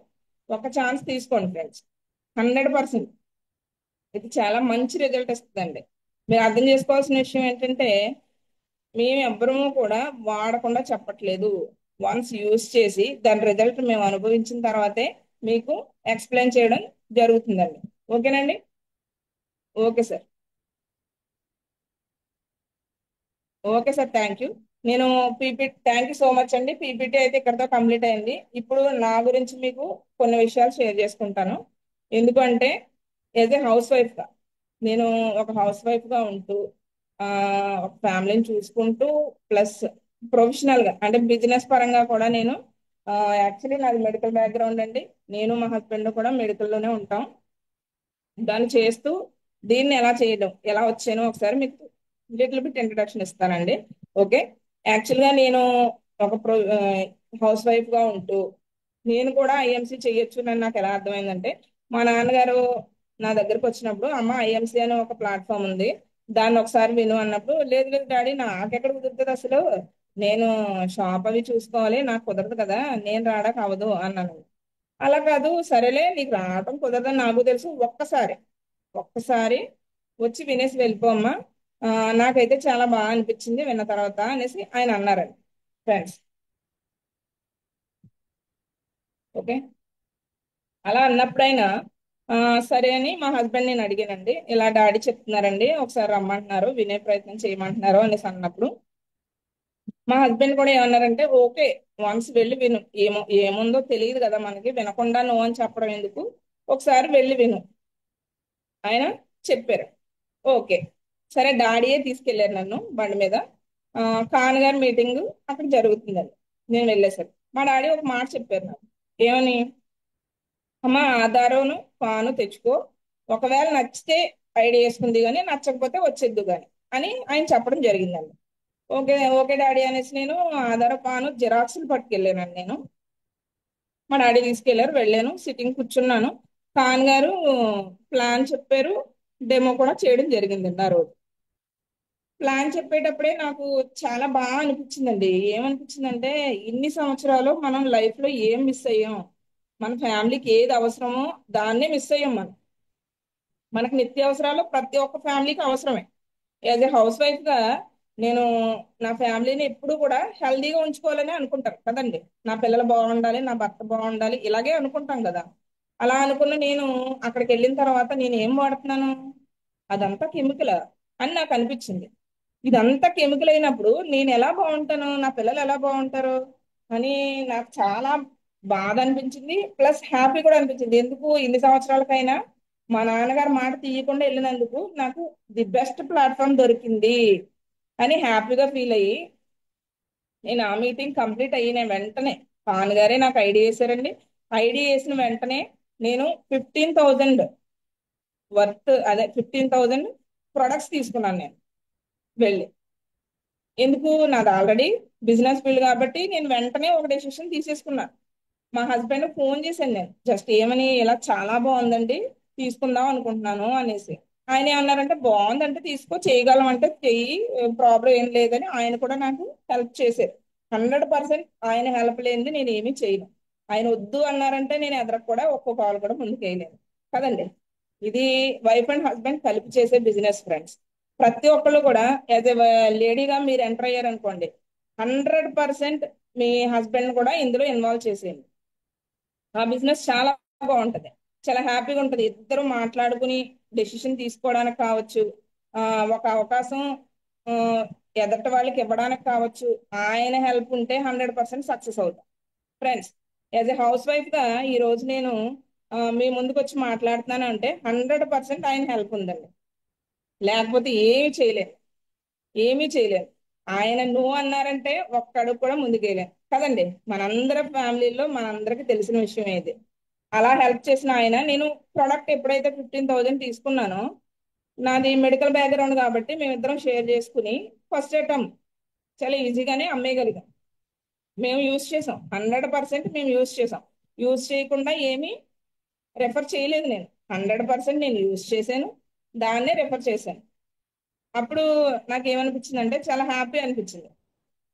ఒక ఛాన్స్ తీసుకోండి ఫ్రెండ్స్. 100% ఇది చాలా మంచి రిజల్ట్ ఇస్తుందండి. మీరు అర్థం చేసుకోవాల్సిన విషయం ఏంటంటే, మేము ఎవ్వరము కూడా వాడకుండా చెప్పట్లేదు. వన్స్ యూజ్ చేసి దాని రిజల్ట్ మేము అనుభవించిన తర్వాతే మీకు ఎక్స్ప్లెయిన్ చేయడం జరుగుతుందండి. ఓకేనండి. Okay sir. Okay sir, thank you. నేను థ్యాంక్ యూ సో మచ్ అండి. పీపీటీ అయితే ఇక్కడతో కంప్లీట్ అయింది. ఇప్పుడు నా గురించి మీకు కొన్ని విషయాలు షేర్ చేసుకుంటాను. ఎందుకంటే యాజ్ ఏ హౌస్ వైఫ్గా, నేను ఒక హౌస్ వైఫ్గా ఉంటూ ఆ, ఒక ఫ్యామిలీని చూసుకుంటూ ప్లస్ ప్రొఫెషనల్గా అంటే బిజినెస్ పరంగా కూడా నేను యాక్చువల్లీ నాది మెడికల్ బ్యాక్గ్రౌండ్ అండి. నేను మా హస్బెండ్ కూడా మెడికల్లోనే ఉంటాం. దాన్ని చేస్తూ దీన్ని ఎలా చేయడం ఎలా వచ్చానో ఒకసారి మీకు లిటిల్ బిట్ ఇంట్రడక్షన్ ఇస్తానండి. ఓకే. యాక్చువల్గా నేను ఒక హౌస్ వైఫ్ గా ఉంటూ నేను కూడా ఐఎంసీ చేయొచ్చు అని నాకు ఎలా అర్థమైందంటే, మా నాన్నగారు నా దగ్గరకు వచ్చినప్పుడు, అమ్మ ఐఎంసీ అనే ఒక ప్లాట్ఫామ్ ఉంది, దాన్ని ఒకసారి విను అన్నప్పుడు, లేదు లేదు డాడీ నాకెక్కడ కుదురుతుంది అసలు, నేను షాప్ అవి చూసుకోవాలి, నాకు కుదరదు కదా, నేను రావడానికి అవ్వదు అన్నాను. అలా కాదు, సరేలే నీకు రావటం కుదరదని నాకు తెలుసు, ఒక్కసారి ఒక్కసారి వచ్చి వినేసి వెళ్ళిపోమ్మా, ఆ, నాకైతే చాలా బాగా అనిపించింది విన్న తర్వాత అనేసి ఆయన అన్నారండి ఫ్రెండ్స్. ఓకే. అలా అన్నప్పుడైనా ఆ, సరే అని మా హస్బెండ్ నేను అడిగానండి, ఇలా డాడీ చెప్తున్నారండి ఒకసారి రమ్మంటున్నారు వినే ప్రయత్నం చేయమంటున్నారు అనేసి అన్నప్పుడు, మా హస్బెండ్ కూడా ఏమన్నారంటే, ఓకే, వన్స్ వెళ్ళి విను, ఏముందో తెలియదు కదా మనకి, వినకుండా నో అని చెప్పడం ఎందుకు, ఒకసారి వెళ్ళి విను ఆయన చెప్పారు. ఓకే. సరే డాడీయే తీసుకెళ్లారు నన్ను బండి మీద. ఆ, ఖాన్ గారి మీటింగ్ అక్కడ జరుగుతుందండి. నేను వెళ్ళేసరికి మా డాడీ ఒక మాట చెప్పారు నాకు. ఏమని, అమ్మ ఆధారును పాను తెచ్చుకో, ఒకవేళ నచ్చితే ఐడి వేసుకుంది కానీ నచ్చకపోతే వచ్చేద్దు కానీ అని ఆయన చెప్పడం జరిగిందండి. ఓకే ఓకే డాడీ అనేసి నేను ఆధార్ పాను జిరాక్స్లు పట్టుకెళ్ళానండి నేను. మా డాడీ తీసుకెళ్లారు, వెళ్ళాను, సిట్టింగ్ కూర్చున్నాను. ఖాన్ గారు ప్లాన్ చెప్పారు, డెమో కూడా చేయడం జరిగిందండి ఆ రోజు. ప్లాన్ చెప్పేటప్పుడే నాకు చాలా బాగా అనిపించిందండి. ఏమనిపించిందంటే, ఇన్ని సంవత్సరాలు మనం లైఫ్ లో ఏం మిస్ అయ్యాం, మన ఫ్యామిలీకి ఏది అవసరమో దాన్నే మిస్ అయ్యాం మనం. మనకు నిత్యావసరాలు ప్రతి ఒక్క ఫ్యామిలీకి అవసరమే. యాజ్ ఏ హౌస్ వైఫ్ గా నేను నా ఫ్యామిలీని ఎప్పుడు కూడా హెల్దీగా ఉంచుకోవాలని అనుకుంటాను కదండి. నా పిల్లలు బాగుండాలి, నా భర్త బాగుండాలి, ఇలాగే అనుకుంటాం కదా. అలా అనుకున్న నేను అక్కడికి వెళ్ళిన తర్వాత నేను ఏం వాడుతున్నాను, అదంతా కెమికల్ అని నాకు అనిపించింది. ఇదంతా కెమికల్ అయినప్పుడు నేను ఎలా బాగుంటాను, నా పిల్లలు ఎలా బాగుంటారు అని నాకు చాలా బాధ అనిపించింది, ప్లస్ హ్యాపీ కూడా అనిపించింది. ఎందుకు ఇన్ని సంవత్సరాలకైనా మా నాన్నగారు మాట తీయకుండా వెళ్ళినందుకు నాకు ది బెస్ట్ ప్లాట్ఫామ్ దొరికింది అని హ్యాపీగా ఫీల్ అయ్యి, నేను ఆ మీటింగ్ కంప్లీట్ అయిన వెంటనే పాన్ గారే నాకు ఐడి వేశారండి. ఐడి వేసిన వెంటనే నేను 15,000 వర్త్, అదే 15,000 ప్రొడక్ట్స్ తీసుకున్నాను నేను వెళ్ళి. ఎందుకు, నాది ఆల్రెడీ బిజినెస్ ఫీల్డ్ కాబట్టి నేను వెంటనే ఒక డెసిషన్ తీసేసుకున్నాను. మా హస్బెండ్ ఫోన్ చేశాను నేను, జస్ట్ ఏమని, ఇలా చాలా బాగుందండి తీసుకుందాం అనుకుంటున్నాను అనేసి. ఆయన ఏమన్నారంటే, బాగుందంటే తీసుకో, చేయగలం అంటే చెయ్యి, ప్రాబ్లం ఏం లేదని ఆయన కూడా నాకు హెల్ప్ చేశారు. 100% ఆయన హెల్ప్ లేనిది నేను ఏమీ చేయను. ఆయన వద్దు అన్నారంటే నేను ఎదరకు కూడా ఒక్కో కాల్ కూడా ముందుకు వేయలేను కదండి. ఇది వైఫ్ అండ్ హస్బెండ్ కలిపి చేసే బిజినెస్ ఫ్రెండ్స్. ప్రతి ఒక్కళ్ళు కూడా యాజ్ ఎ లేడీగా మీరు ఎంటర్ అయ్యారనుకోండి, 100% మీ హస్బెండ్ కూడా ఇందులో ఇన్వాల్వ్ చేసేయండి. ఆ బిజినెస్ చాలా బాగుంటది, చాలా హ్యాపీగా ఉంటది. ఇద్దరు మాట్లాడుకుని డెసిషన్ తీసుకోవడానికి కావచ్చు, ఆ, ఒక అవకాశం ఆ, ఎదట వాళ్ళకి ఇవ్వడానికి కావచ్చు, ఆయన హెల్ప్ ఉంటే 100% సక్సెస్ అవుతాం friends. As a house wife గా ఈ రోజు నేను మీ ముందుకు వచ్చి మాట్లాడుతున్నాను అంటే 100% ఆయన హెల్ప్ ఉందండి. లేకపోతే ఏమీ చేయలేను, ఏమీ చేయలేను. ఆయన నువ్వు అన్నారంటే ఒక్క అడుగు కూడా ముందుకేయలేను కదండి. మనందరి ఫ్యామిలీలో మనందరికి తెలిసిన విషయం ఇది. అలా హెల్ప్ చేసిన ఆయన, నేను ప్రొడక్ట్ ఎప్పుడైతే 15,000 తీసుకున్నానో, నాది మెడికల్ బ్యాక్గ్రౌండ్ కాబట్టి మేమిద్దరం షేర్ చేసుకుని ఫస్ట్ ఐటమ్ చాలా ఈజీగానే అమ్మేయగలిగాం. మేము యూజ్ చేసాం, 100% మేము యూజ్ చేసాం. యూజ్ చేయకుండా ఏమీ రెఫర్ చేయలేదు నేను. 100% నేను యూజ్ చేశాను, దాన్నే రెఫర్ చేశాను. అప్పుడు నాకు ఏమనిపించింది అంటే, చాలా హ్యాపీ అనిపించింది.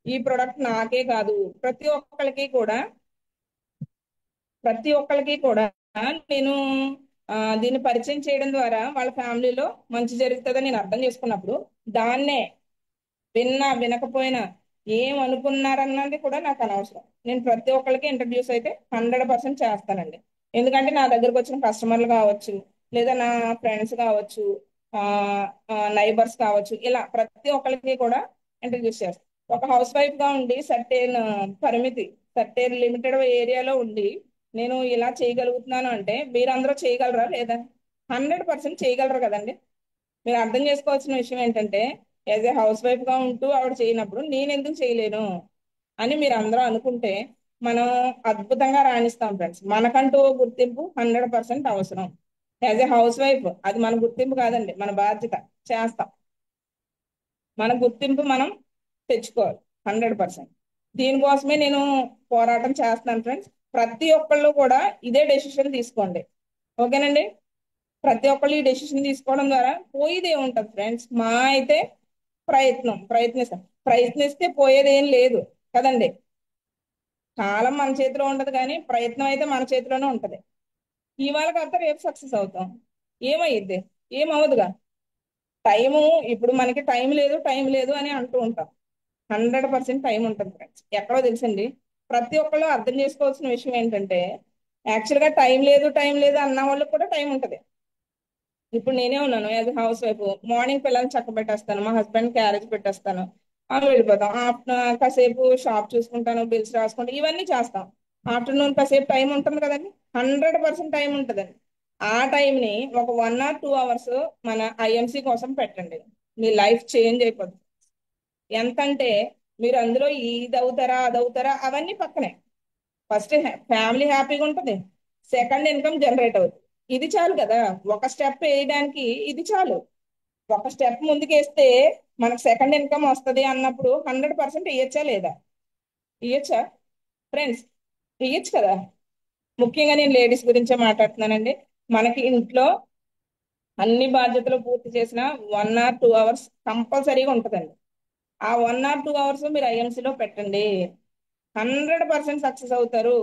ఈ ప్రొడక్ట్ నాకే కాదు, ప్రతి ఒక్కరికి కూడా ప్రతి ఒక్కరికి కూడా నేను దీన్ని పరిచయం చేయడం ద్వారా వాళ్ళ ఫ్యామిలీలో మంచి జరుగుతుందని నేను అర్థం చేసుకున్నప్పుడు దాన్నే విన్నా వినకపోయినా ఏం అనుకున్నారన్నది కూడా నాకు అనవసరం. నేను ప్రతి ఒక్కరికి ఇంట్రడ్యూస్ అయితే 100% చేస్తానండి. ఎందుకంటే నా దగ్గరకు వచ్చిన కస్టమర్లు కావచ్చు, లేదా నా ఫ్రెండ్స్ కావచ్చు, ఆ నైబర్స్ కావచ్చు, ఇలా ప్రతి ఒక్కరికి కూడా ఇంట్రడ్యూస్ చేస్తాను. ఒక హౌస్ వైఫ్ గా ఉండి సర్టేన్ పరిమితి, సర్టేన్ లిమిటెడ్ ఏరియాలో ఉండి నేను ఇలా చేయగలుగుతున్నాను అంటే మీరందరూ చేయగలరా లేదా? 100% చేయగలరు కదండి. మీరు అర్థం చేసుకోవాల్సిన విషయం ఏంటంటే, యాజ్ ఏ హౌస్ వైఫ్ గా ఉంటూ ఆవిడ చేయనప్పుడు నేను ఎందుకు చేయలేను అని మీరు అందరూ అనుకుంటే మనం అద్భుతంగా రాణిస్తాం ఫ్రెండ్స్. మనకంటూ ఓ గుర్తింపు 100% అవసరం. యాజ్ ఏ హౌస్ వైఫ్ అది మన గుర్తింపు కాదండి, మన బాధ్యత. చేస్తాం, మన గుర్తింపు మనం తెచ్చుకోవాలి 100%. దీనికోసమే నేను పోరాటం చేస్తున్నాను ఫ్రెండ్స్. ప్రతి ఒక్కళ్ళు కూడా ఇదే డెసిషన్ తీసుకోండి, ఓకేనండి? ప్రతి ఒక్కళ్ళు ఈ డెసిషన్ తీసుకోవడం ద్వారా పోయేది ఏముంటది ఫ్రెండ్స్? మా అయితే ప్రయత్నిస్తే పోయేది ఏం లేదు కదండి. కాలం మన చేతిలో ఉండదు, కానీ ప్రయత్నం అయితే మన చేతిలోనే ఉంటది. ఇవాళ కాకపోతే రేపు సక్సెస్ అవుతాం. ఏమయ్యిద్ది? ఏమవదుగా. టైము, ఇప్పుడు మనకి టైం లేదు అని అంటూ ఉంటాం. 100% టైం ఉంటుంది ఫ్రెండ్స్. ఎక్కడో తెలుసండి. ప్రతి ఒక్కళ్ళు అర్థం చేసుకోవాల్సిన విషయం ఏంటంటే, యాక్చువల్ గా టైం లేదు అన్న వాళ్ళకి కూడా టైం ఉంటది. ఇప్పుడు నేనే ఉన్నాను యాజ్ హౌస్ వైఫ్. మార్నింగ్ పిల్లల్ని చక్క పెట్టేస్తాను, మా హస్బెండ్ క్యారేజ్ పెట్టేస్తాను, వెళ్ళిపోతాం. కాసేపు షాప్ చూసుకుంటాను, బిల్స్ రాసుకుంటాను, ఇవన్నీ చేస్తాం. ఆఫ్టర్నూన్ కాసేపు టైం ఉంటుంది కదండి. 100% టైం ఉంటుందండి. ఆ టైంని ఒక 1 or 2 hours మన ఐఎంసీ కోసం పెట్టండి. మీ లైఫ్ చేంజ్ అయిపోతుంది. ఎంతంటే మీరు అందులో ఇది అవుతారా అది అవుతారా అవన్నీ పక్కనే. ఫస్ట్ ఫ్యామిలీ హ్యాపీగా ఉంటుంది, సెకండ్ ఇన్కమ్ జనరేట్ అవుతుంది. ఇది చాలు కదా. ఒక స్టెప్ వేయడానికి ఇది చాలు. ఒక స్టెప్ ముందుకేస్తే మనకు సెకండ్ ఇన్కమ్ వస్తుంది అన్నప్పుడు 100% ఇయ్యచ్చా లేదా? ఇయ్యచ్చా ఫ్రెండ్స్? ఇయ్యచ్చు కదా. ముఖ్యంగా నేను లేడీస్ గురించే మాట్లాడుతున్నానండి. మనకి ఇంట్లో అన్ని బాధ్యతలు పూర్తి చేసిన 1 or 2 hours కంపల్సరీగా ఉంటుందండి. ఆ 1 or 2 hours మీరు ఐఎంసీలో పెట్టండి, 100% సక్సెస్ అవుతారు.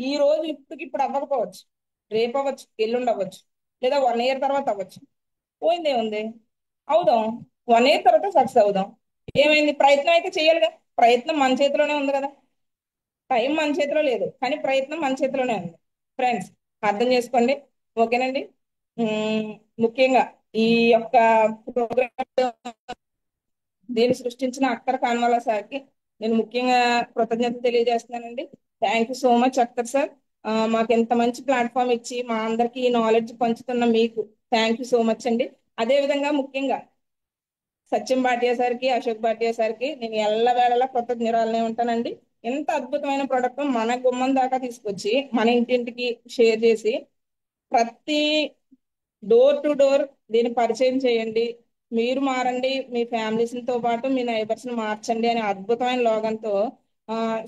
ఈ రోజు ఇప్పుడు అవ్వకపోవచ్చు, రేపు అవ్వచ్చు, ఎల్లుండి అవ్వచ్చు, లేదా 1 year తర్వాత అవ్వచ్చు. పోయిందే ఉంది, అవుదాం. 1 year తర్వాత సక్సెస్ అవుదాం. ఏమైంది? ప్రయత్నం అయితే చేయాలిగా. ప్రయత్నం మన చేతిలోనే ఉంది కదా. టైం మన చేతిలో లేదు, కానీ ప్రయత్నం మన చేతిలోనే ఉంది. ఫ్రెండ్స్, అర్థం చేసుకోండి, ఓకేనండి? ఉమ్, ముఖ్యంగా ఈ యొక్క ప్రోగ్రామ్ దీన్ని సృష్టించిన అఖ్తర్ కాన్వాలా సార్కి నేను ముఖ్యంగా కృతజ్ఞత తెలియజేస్తున్నానండి. Thank you so much Akhtar sir. మాకు ఎంత మంచి ప్లాట్ఫామ్ ఇచ్చి మా అందరికీ ఈ నాలెడ్జ్ పంచుతున్న మీకు థ్యాంక్ యూ సో మచ్ అండి. అదే విధంగా ముఖ్యంగా సత్యం భాటియా సార్కి, అశోక్ భాటియా సార్కి నేను ఎల్లవేళలా కృతజ్ఞురాలనే ఉంటానండి. ఎంత అద్భుతమైన ప్రోడక్ట్ మన గుమ్మం దాకా తీసుకొచ్చి మన ఇంటింటికి షేర్ చేసి ప్రతి డోర్ టు డోర్ దీన్ని పరిచయం చేయండి. మీరు మారండి, మీ ఫ్యామిలీస్ తో పాటు మీ నైబర్స్ ని మార్చండి అనే అద్భుతమైన లోగంతో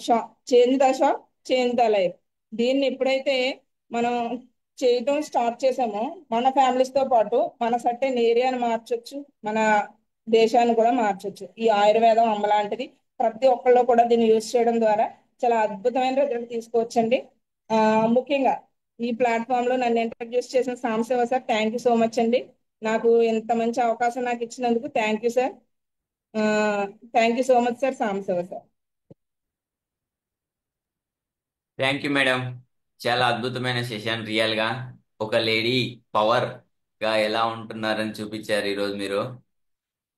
shop change the shop, change the life. దీన్ని ఎప్పుడైతే మనం చేయటం స్టార్ట్ చేసామో మన ఫ్యామిలీస్ తో పాటు మన సర్టెన్ ఏరియాని మార్చొచ్చు, మన దేశాన్ని కూడా మార్చొచ్చు. ఈ ఆయుర్వేదం అమ్మ లాంటిది. ప్రతి ఒక్కళ్ళు కూడా దీన్ని యూజ్ చేయడం ద్వారా చాలా అద్భుతమైన రిజల్ట్ తీసుకోవచ్చండి. ముఖ్యంగా ఈ ప్లాట్ఫామ్ లో నన్ను ఇంట్రడ్యూస్ చేసిన Sambasiva sir, thank you so much అండి. నాకు ఇంత మంచి అవకాశం నాకు ఇచ్చినందుకు thank you sir. Thank you so much sir, Sambasiva sir. Thank you madam. చాలా అద్భుతమైన సెషన్. రియల్ గా ఒక లేడీ పవర్ గా ఎలా ఉంటున్నారని చూపించారు ఈరోజు మీరు.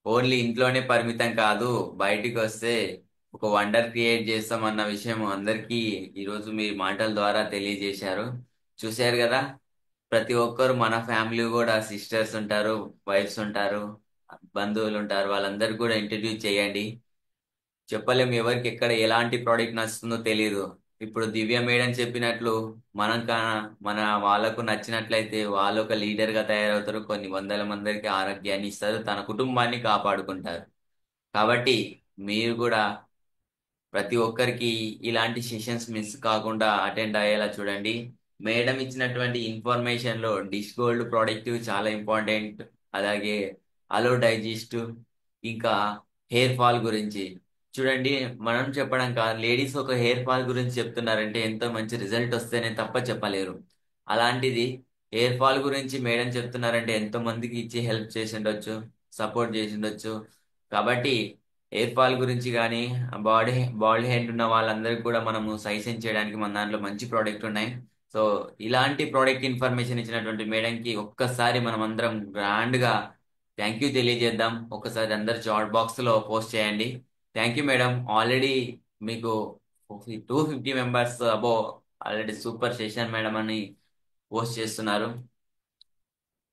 ఓన్లీ ఇంట్లోనే పరిమితం కాదు, బయటికి వస్తే ఒక వండర్ క్రియేట్ చేస్తామన్న విషయం అందరికీ ఈరోజు మీ మాటల ద్వారా తెలియజేశారు. చూశారు కదా, ప్రతి ఒక్కరు మన ఫ్యామిలీ కూడా సిస్టర్స్ ఉంటారు, వైఫ్స్ ఉంటారు, బంధువులు ఉంటారు, వాళ్ళందరికీ కూడా ఇంట్రడ్యూస్ చేయండి. చెప్పలేం ఎవరికి ఎక్కడ ఎలాంటి ప్రోడక్ట్ నచ్చుతుందో తెలియదు. ఇప్పుడు దివ్య మేడం చెప్పినట్లు మనం మన వాళ్ళకు నచ్చినట్లయితే వాళ్ళు ఒక లీడర్ గా తయారవుతారు, కొన్ని వందల మందికి ఆరోగ్యాన్ని ఇస్తారు, తన కుటుంబాన్ని కాపాడుకుంటారు. కాబట్టి మీరు కూడా ప్రతి ఒక్కరికి ఇలాంటి సెషన్స్ మిస్ కాకుండా అటెండ్ అయ్యేలా చూడండి. మేడం ఇచ్చినటువంటి ఇన్ఫర్మేషన్ లో డిష్ గోల్డ్ ప్రోడక్ట్ చాలా ఇంపార్టెంట్, అలాగే అలో డైజెస్ట్, ఇంకా హెయిర్ ఫాల్ గురించి చూడండి, మనం చెప్పడం కాదు, లేడీస్ ఒక హెయిర్ ఫాల్ గురించి చెప్తున్నారంటే ఎంతో మంచి రిజల్ట్ వస్తేనే తప్ప చెప్పలేరు. అలాంటిది హెయిర్ ఫాల్ గురించి మేడం చెప్తున్నారంటే ఎంతో మందికి ఇచ్చి హెల్ప్ చేసి ఉండొచ్చు, సపోర్ట్ చేసి ఉండొచ్చు. కాబట్టి హెయిర్ ఫాల్ గురించి కానీ బాడీ బాడీ హెడ్ ఉన్న వాళ్ళందరికీ కూడా మనము సజెషన్ చేయడానికి మన దాంట్లో మంచి ప్రోడక్ట్ ఉన్నాయి. సో ఇలాంటి ప్రోడక్ట్ ఇన్ఫర్మేషన్ ఇచ్చినటువంటి మేడంకి ఒక్కసారి మనం అందరం గ్రాండ్ గా థ్యాంక్ యూ తెలియజేద్దాం. ఒకసారి అందరు చాట్ బాక్స్ లో పోస్ట్ చేయండి. Thank you madam. ఆల్రెడీ మీకు 250 మెంబర్స్ అబో ఆల్రెడీ సూపర్ సెషన్ మేడం అని పోస్ట్ చేస్తున్నారు.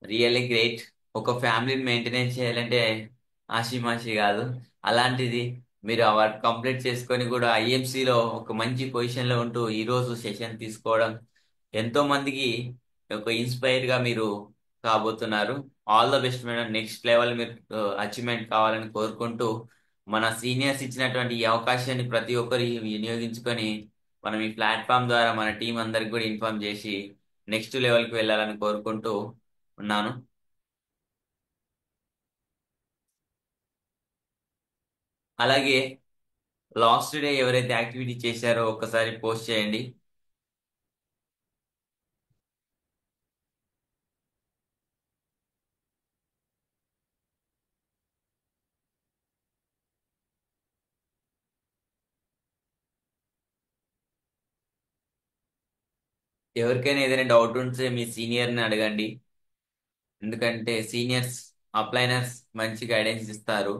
Really great. ఒక ఫ్యామిలీని మెయింటెనెన్స్ చేయాలంటే ఆషిమాషి కాదు. అలాంటిది మీరు ఆ వర్క్ కంప్లీట్ చేసుకొని కూడా ఐఎంసీలో ఒక మంచి పొజిషన్ లో ఉంటూ ఈ రోజు సెషన్ తీసుకోవడం ఎంతో మందికి ఒక ఇన్స్పైర్ గా మీరు కాబోతున్నారు. All the best madam. Next level మీరు అచీవ్మెంట్ కావాలని కోరుకుంటూ మన సీనియర్స్ ఇచ్చినటువంటి ఈ అవకాశాన్ని ప్రతి ఒక్కరు వినియోగించుకొని మనం ఈ ప్లాట్ఫామ్ ద్వారా మన టీం అందరికి కూడా ఇన్ఫార్మ్ చేసి నెక్స్ట్ లెవెల్కి వెళ్ళాలని కోరుకుంటూ ఉన్నాను. అలాగే లాస్ట్ డే ఎవరైతే యాక్టివిటీ చేశారో ఒకసారి పోస్ట్ చేయండి. ఎవరికైనా ఏదైనా డౌట్ ఉంటే మీ సీనియర్ని అడగండి. ఎందుకంటే సీనియర్స్ అప్లైనర్స్ మంచి గైడెన్స్ ఇస్తారు.